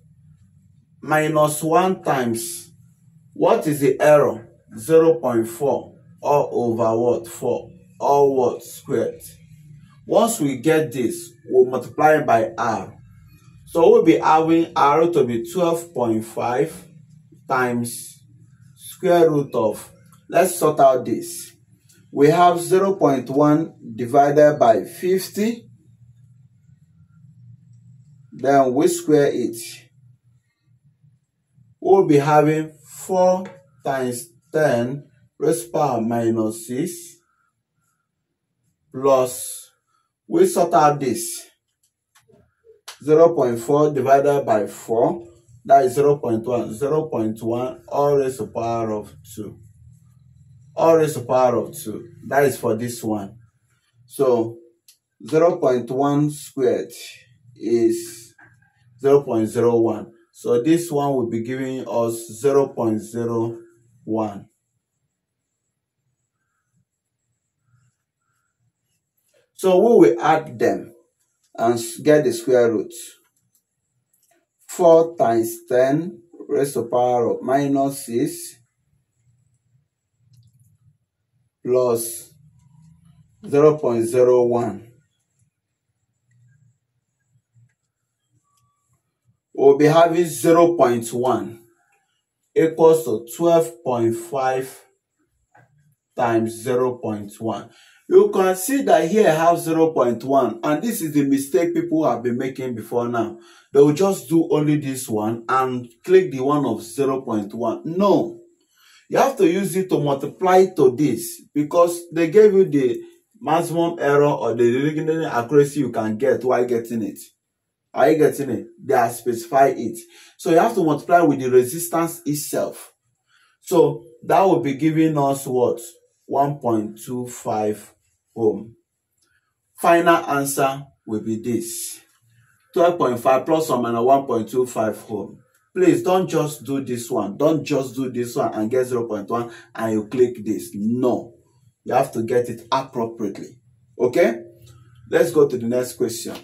minus 1 times what is the error? 0.4 all over what? 4 all what? Squared. Once we get this, we'll multiply by R. So we'll be having R to be 12.5 times square root of, let's sort out this. We have 0.1 divided by 50. Then we square it. We'll be having 4 times 10 raised to power minus 6 plus, we sort out this. 0.4 divided by 4, that is 0.1. 0.1 all raised to the power of 2. All raised to the power of 2. That is for this one. So 0.1 squared is 0.01. So this one will be giving us 0.01. So we will add them and get the square root. 4 times 10 raised to the power of minus 6 plus 0.01. We'll be having 0.1 equals to 12.5 times 0.1. You can see that here I have 0.1, and this is the mistake people have been making before now. They will just do only this one and click the one of 0.1. No, you have to use it to multiply to this because they gave you the maximum error or the regular accuracy you can get while getting it. Are you getting it? They have specified it. So you have to multiply with the resistance itself. So that will be giving us what? 1.25 ohm. Final answer will be this. 12.5 plus or minus 1.25 ohm. Please don't just do this one. Don't just do this one and get 0.1 and you click this. No. You have to get it appropriately. Okay? Let's go to the next question.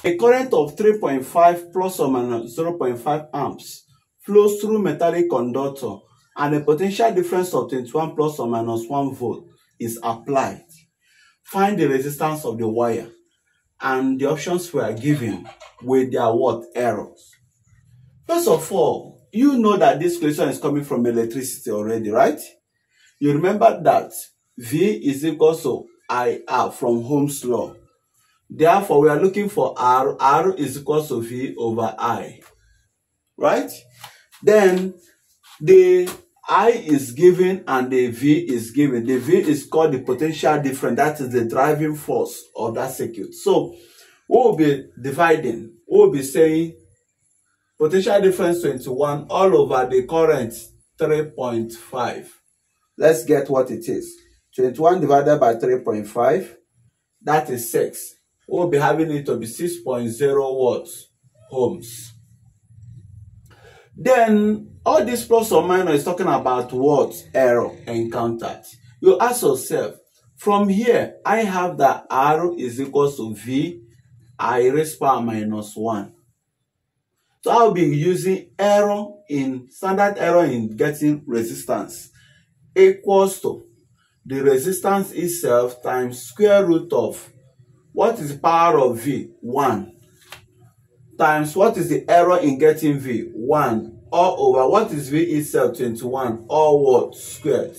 A current of 3.5 plus or minus 0.5 amps flows through metallic conductor and a potential difference of 21 plus or minus 1 volt is applied. Find the resistance of the wire, and the options were given with their what? Errors. First of all, you know that this question is coming from electricity already, right? You remember that V is equal to IR from Ohm's law. Therefore, we are looking for R. R is equal to V over I. Right? Then, the I is given and the V is given. The V is called the potential difference. That is the driving force of that circuit. So, we will be dividing. We will be saying potential difference 21 all over the current 3.5. Let's get what it is. 21 divided by 3.5. That is 6. We'll be having it to be 6.0 watts ohms. Then all this plus or minus is talking about what error encountered. You ask yourself, from here I have that R is equal to V I raised to power minus 1. So I'll be using standard error in getting resistance equals to the resistance itself times square root of what is the power of V? 1. Times what is the error in getting V? 1. All over what is V itself? 21. All what? Squared.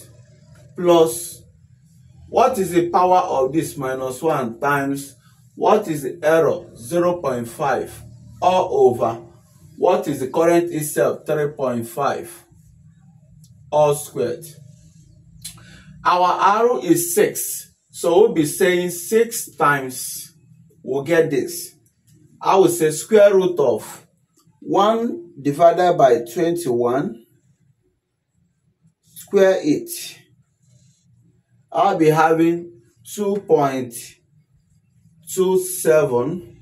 Plus what is the power of this? Minus 1 times what is the error? 0.5. All over what is the current itself? 3.5. All squared. Our R is 6. So we'll be saying 6 times, we'll get this. I will say square root of 1 divided by 21, square it. I'll be having 2.27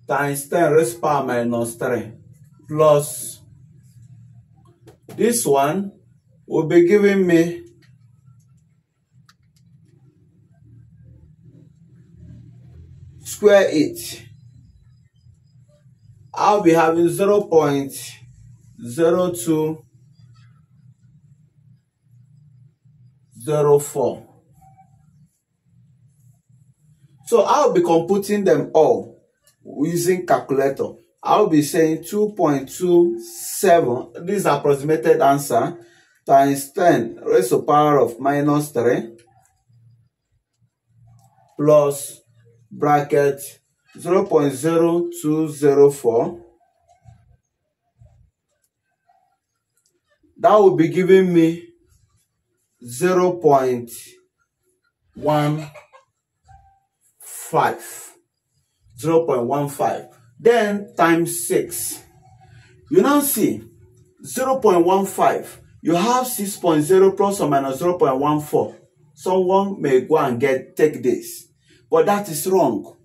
times 10 raised to power minus 3 plus this one will be giving me square it, I'll be having 0.0204. So I'll be computing them all using calculator. I'll be saying 2.27, this is approximated answer, times 10 raised to the power of minus 3 plus bracket 0.0204. That will be giving me 0.15. Then times 6. You now see 0.15. You have 6.0 plus or minus 0.14. Someone may go and take this, but that is wrong.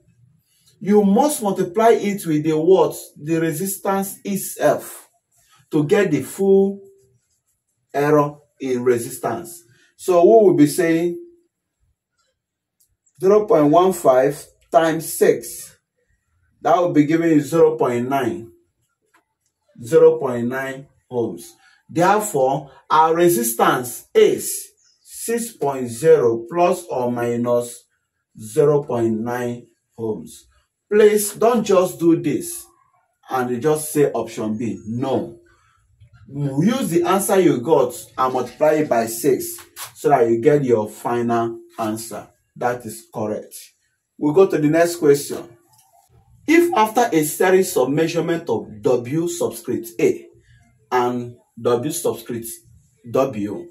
You must multiply it with the what? The resistance itself to get the full error in resistance. So we will be saying 0.15 times 6. That will be giving you 0.9 ohms. Therefore, our resistance is 6.0 plus or minus 0.9 ohms. Please don't just do this and you just say option B. No. Use the answer you got and multiply it by 6 so that you get your final answer. That is correct. We'll go to the next question. If after a series of measurement of W subscript A and W subscript W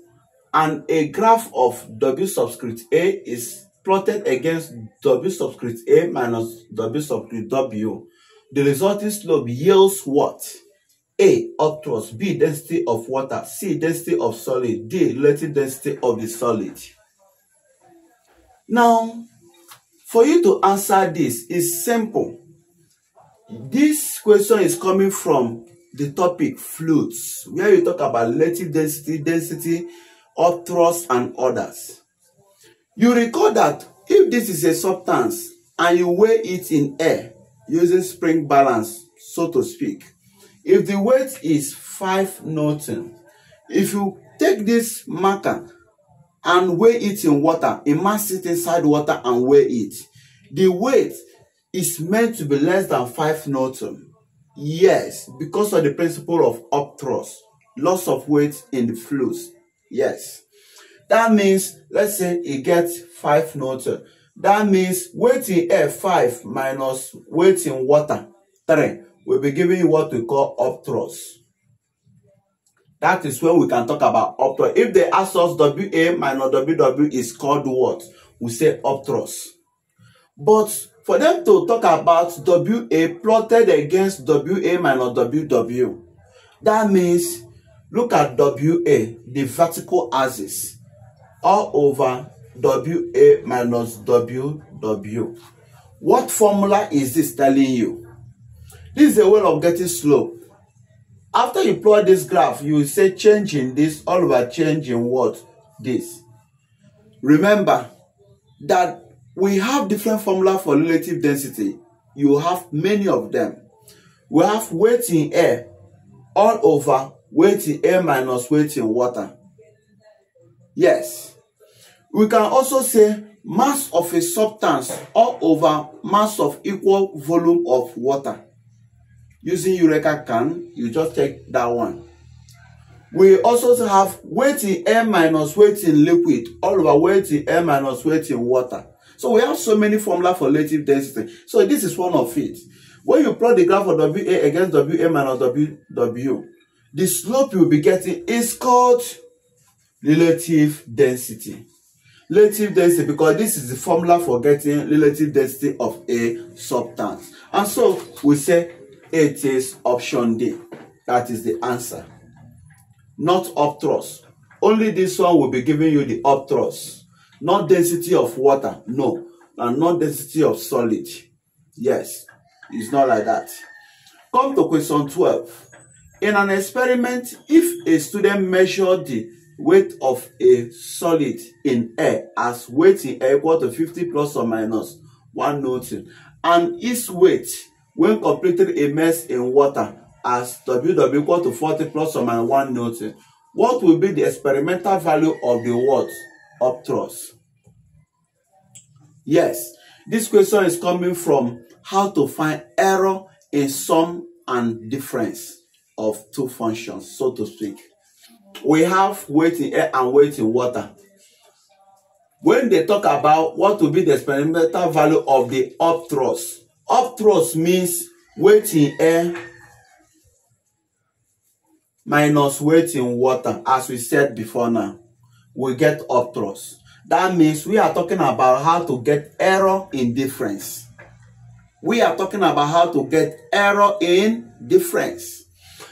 and a graph of W subscript A is plotted against W subscript A minus W subscript W, the resulting slope yields what? A, upthrust, B, density of water, C, density of solid, D, relative density of the solid. Now, for you to answer this is simple. This question is coming from the topic fluids, where you talk about relative density, upthrust, and others. You recall that if this is a substance and you weigh it in air using spring balance, so to speak, if the weight is 5 Newton, if you take this marker and weigh it in water, immerse it inside water and weigh it, the weight is meant to be less than 5 Newton. Yes, because of the principle of upthrust, loss of weight in the fluids. Yes. That means, let's say it gets 5 Newton. That means weight in air 5 minus weight in water 3 will be giving you what we call upthrust. That is when we can talk about upthrust. If they ask us WA minus WW is called what? We say upthrust. But for them to talk about WA plotted against WA minus WW, that means look at WA, the vertical axis, all over WA minus WW. What formula is this telling you? This is a way of getting slope. After you plot this graph, you will say change in this all over change in what? This. Remember that we have different formula for relative density. You have many of them. We have weight in air all over weight in air minus weight in water. Yes. We can also say mass of a substance all over mass of equal volume of water. Using Eureka can, you just take that one. We also have weight in air minus weight in liquid all over weight in air minus weight in water. So we have so many formulas for relative density. So this is one of it. When you plot the graph of WA against WA minus WW, the slope you'll be getting is called relative density. Relative density, because this is the formula for getting relative density of a substance. And so we say it is option D. That is the answer. Not upthrust. Only this one will be giving you the upthrust. Not density of water. No. And not density of solid. Yes. It's not like that. Come to question 12. In an experiment, if a student measured the weight of a solid in air as weight in air equal to 50 plus or minus 1 Newton. And its weight when completely immersed in water as WW equal to 40 plus or minus 1 Newton. What will be the experimental value of the what? Up thrust. Yes, this question is coming from how to find error in sum and difference of two functions, so to speak. We have weight in air and weight in water. When they talk about what will be the experimental value of the up thrust means weight in air minus weight in water, as we said before now, we get up thrust. That means we are talking about how to get error in difference. We are talking about how to get error in difference.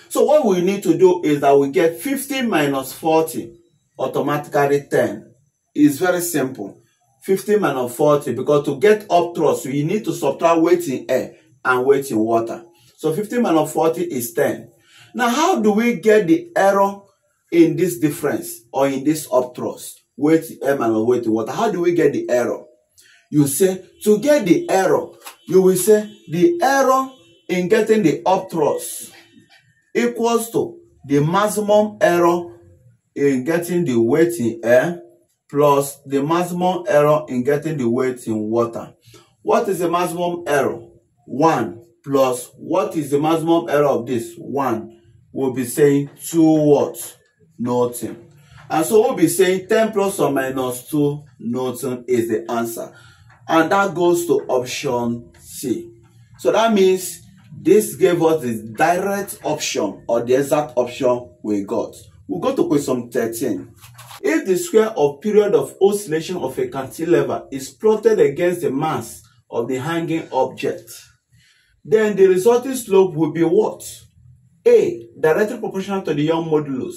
So what we need to do is that we get 50 minus 40, automatically 10. It's very simple. 50 minus 40, because to get up thrust, you need to subtract weight in air and weight in water. So 50 minus 40 is 10. Now, how do we get the error in this difference or in this up thrust? Weight in air minus weight in water. How do we get the error? You say, to get the error, you will say the error in getting the up thrust equals to the maximum error in getting the weight in air plus the maximum error in getting the weight in water. What is the maximum error? 1 plus what is the maximum error of this? 1. We'll be saying 2 what? Newton. And so we'll be saying 10 plus or minus 2 Newton is the answer. And that goes to option C. So that means this gave us the direct option or the exact option we got. We'll go to question 13. If the square of period of oscillation of a cantilever is plotted against the mass of the hanging object, then the resulting slope will be what? A. Directly proportional to the Young modulus,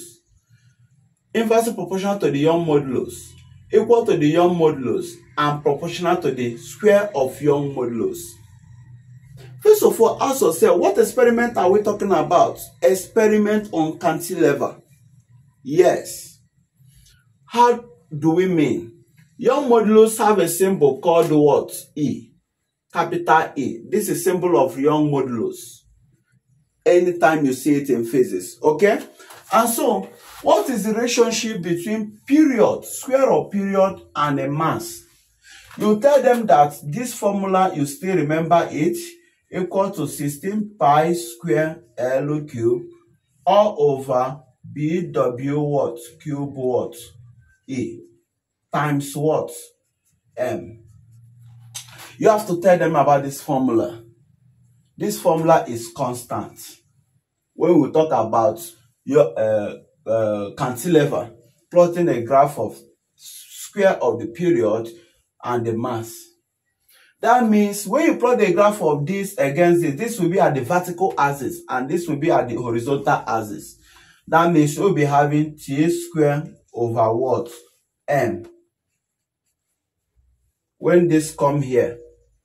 inversely proportional to the Young modulus, equal to the Young modulus, and proportional to the square of Young modulus. First of all, ask yourself, what experiment are we talking about? Experiment on cantilever. Yes. How do we mean? Young modulus have a symbol called what? E. Capital E. This is symbol of Young modulus. Anytime you see it in physics, okay? And so, what is the relationship between period, square of period, and a mass? You tell them that this formula, you still remember it, equal to 16 pi square L cube all over BW what? Cube what? E times what? M. You have to tell them about this formula. This formula is constant. When we talk about your cantilever, plotting a graph of square of the period and the mass. That means when you plot the graph of this against this, this will be at the vertical axis and this will be at the horizontal axis. That means we'll be having T square over what? M. When this come here,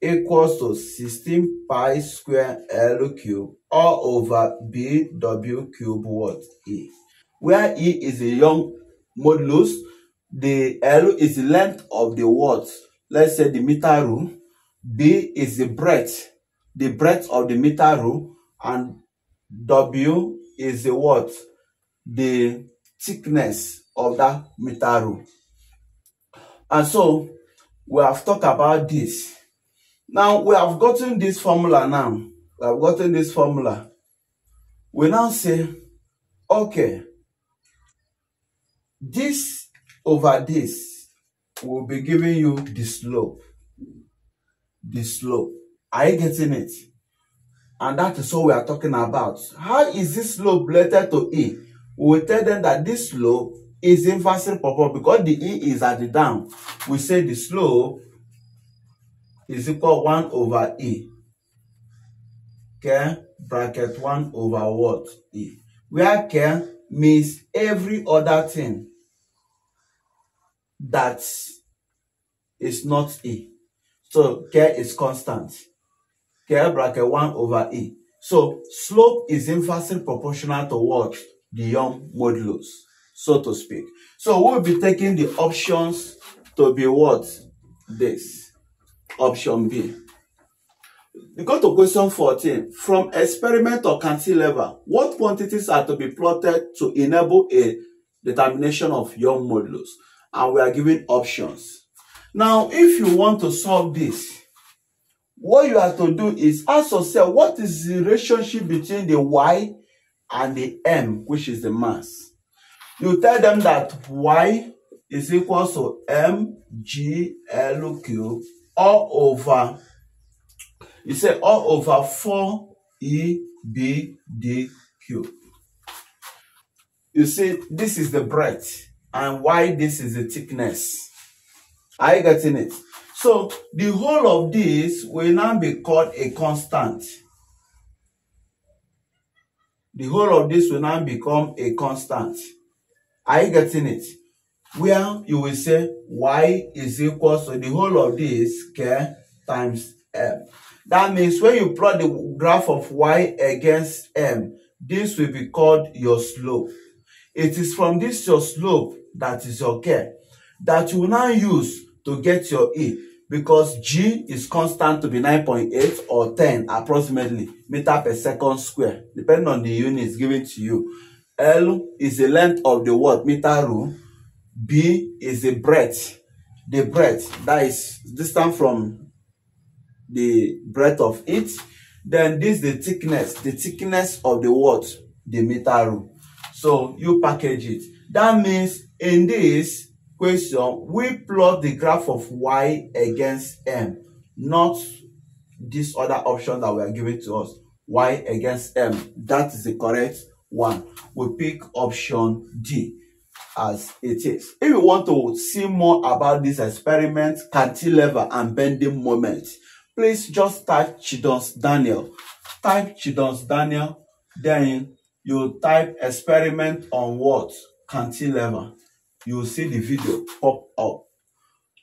equals to 16 pi square L cube all over BW cube what? E. Where E is the Young modulus, the L is the length of the what? Let's say the meter rule. B is the breadth of the meter rule, and W is the what? The thickness of that meter rule. And so we have talked about this. Now we have gotten this formula now. We have gotten this formula. We now say, okay, this over this will be giving you the slope. The slope. Are you getting it? And that is what we are talking about. How is this slope related to E? We will tell them that this slope is inversely proportional because the E is at the down. We say the slope is equal 1 over E. Okay? Bracket 1 over what? E. Where K means every other thing that is not E. So K is constant. K bracket 1 over E. So slope is inversely proportional to what? The Young modulus, so to speak. So we'll be taking the options to be what? This. option B. We go to question 14. From experiment or cantilever, what quantities are to be plotted to enable a determination of Young modulus? And we are given options. Now, if you want to solve this, what you have to do is ask yourself, what is the relationship between the Y and the M, which is the mass? You tell them that Y is equal to mg(L)³ all over, you say all over 4ebd³. You see, this is the breadth, and Y, this is the thickness. Are you getting it? So the whole of this will now be called a constant. The whole of this will now become a constant. Are you getting it? Where you will say Y is equal to the whole of this K times M. That means when you plot the graph of Y against M, this will be called your slope. It is from this your slope, that is your K, that you will now use to get your E, because G is constant to be 9.8 or 10 approximately meter per second square, depending on the units given to you. L is the length of the what? Meter rule. B is the breadth. The breadth, that is distance from the breadth of it. Then this is the thickness of the what? The meter rule. So you package it. That means in this question, we plot the graph of Y against M, not this other option that we are giving to us, Y against M. That is the correct one. We pick option D as it is. If you want to see more about this experiment, cantilever and bending moment, please just type Chidon's Daniel. Type Chidon's Daniel, then you type experiment on what? Cantilever. You will see the video pop up.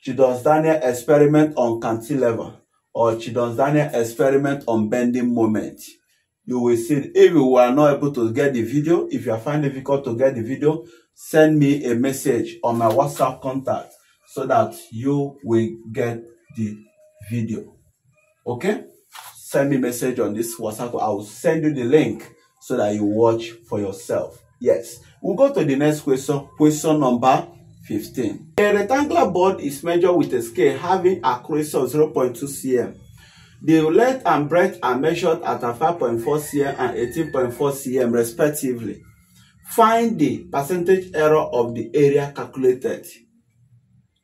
Chidon's Daniel experiment on cantilever, or Chidon's Daniel experiment on bending moment. You will see it. If you are not able to get the video, if you are finding it difficult to get the video, send me a message on my WhatsApp contact so that you will get the video. Okay? Send me a message on this WhatsApp. I will send you the link so that you watch for yourself. Yes. We'll go to the next question. Question number 15. A rectangular board is measured with a scale having accuracy of 0.2 cm. The length and breadth are measured at 5.4 cm and 18.4 cm respectively. Find the percentage error of the area calculated.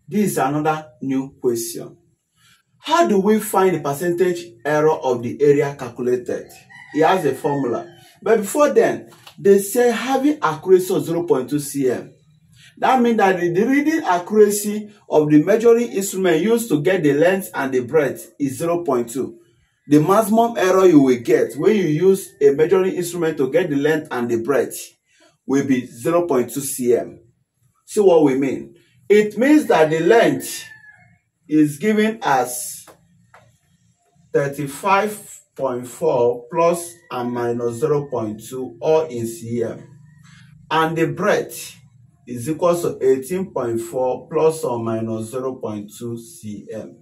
This is another new question. How do we find the percentage error of the area calculated? It has a formula. But before then, they say having accuracy of 0.2 cm. That means that the reading accuracy of the measuring instrument used to get the length and the breadth is 0.2. The maximum error you will get when you use a measuring instrument to get the length and the breadth will be 0.2 cm. See what we mean? It means that the length is given as 35.4 plus and minus 0.2 all in cm. And the breadth is equal to 18.4 plus or minus 0.2 cm.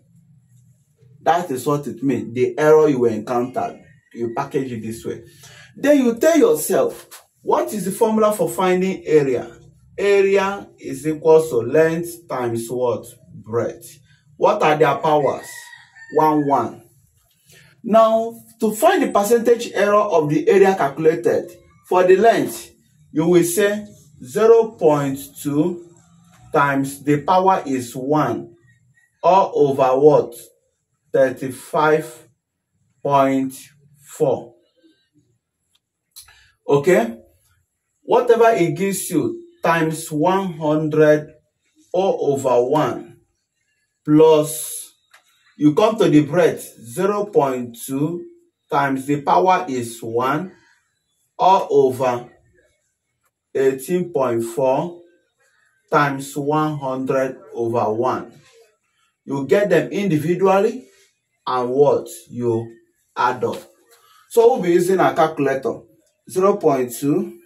That is what it means. The error you encountered, you package it this way. Then you tell yourself, what is the formula for finding area? Area is equal to length times what? Breadth. What are their powers? 1, 1. Now, to find the percentage error of the area calculated, for the length, you will say 0.2 times the power is 1 all over what? 35.4. Okay? Whatever it gives you times 100 all over 1 plus, you come to the breadth, 0.2 times the power is 1 all over 18.4 times 100 over 1. You get them individually and what? You add up. So we'll be using a calculator. 0.2 .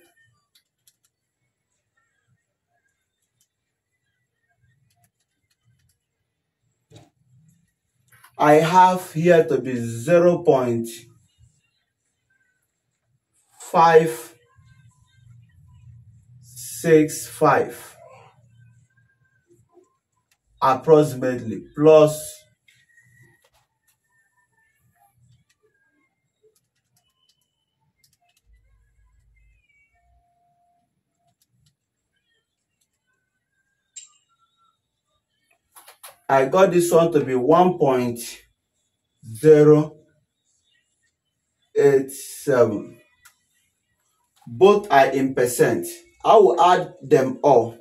I have here to be 0.565 approximately, plus I got this one to be 1.087. Both are in percent. I will add them all.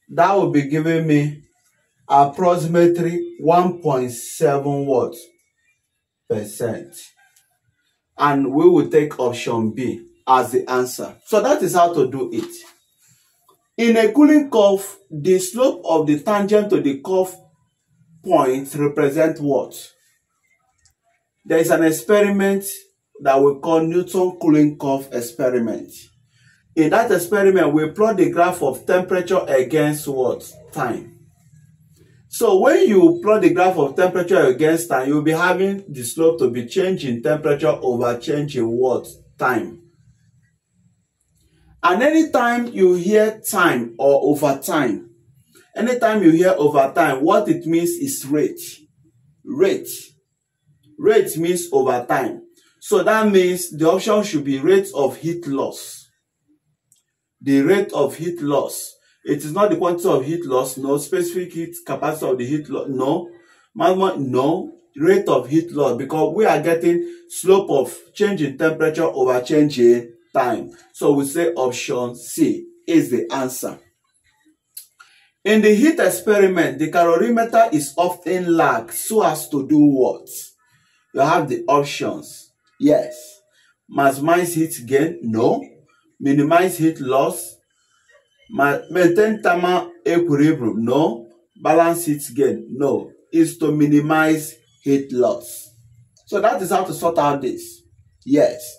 That will be giving me approximately 1.7 what percent. And we will take option B as the answer. So that is how to do it. In a cooling curve, the slope of the tangent to the curve point represent what? There is an experiment that we call Newton cooling curve experiment. In that experiment, we plot the graph of temperature against what? Time. So when you plot the graph of temperature against time, you'll be having the slope to be change in temperature over change in what? Time. And anytime you hear time or over time, anytime you hear over time, what it means is rate. Rate. Rate means over time. So that means the option should be rate of heat loss. The rate of heat loss. It is not the quantity of heat loss, no. Specific heat capacity of the heat loss, no. No. Rate of heat loss, because we are getting slope of change in temperature over change in time. So we say option C is the answer. In the heat experiment, the calorimeter is often lagged so as to do what? You have the options. Yes. Maximize heat gain? No. Minimize heat loss? Maintain thermal equilibrium? No. Balance heat gain? No. Is to minimize heat loss. So that is how to sort out this. Yes.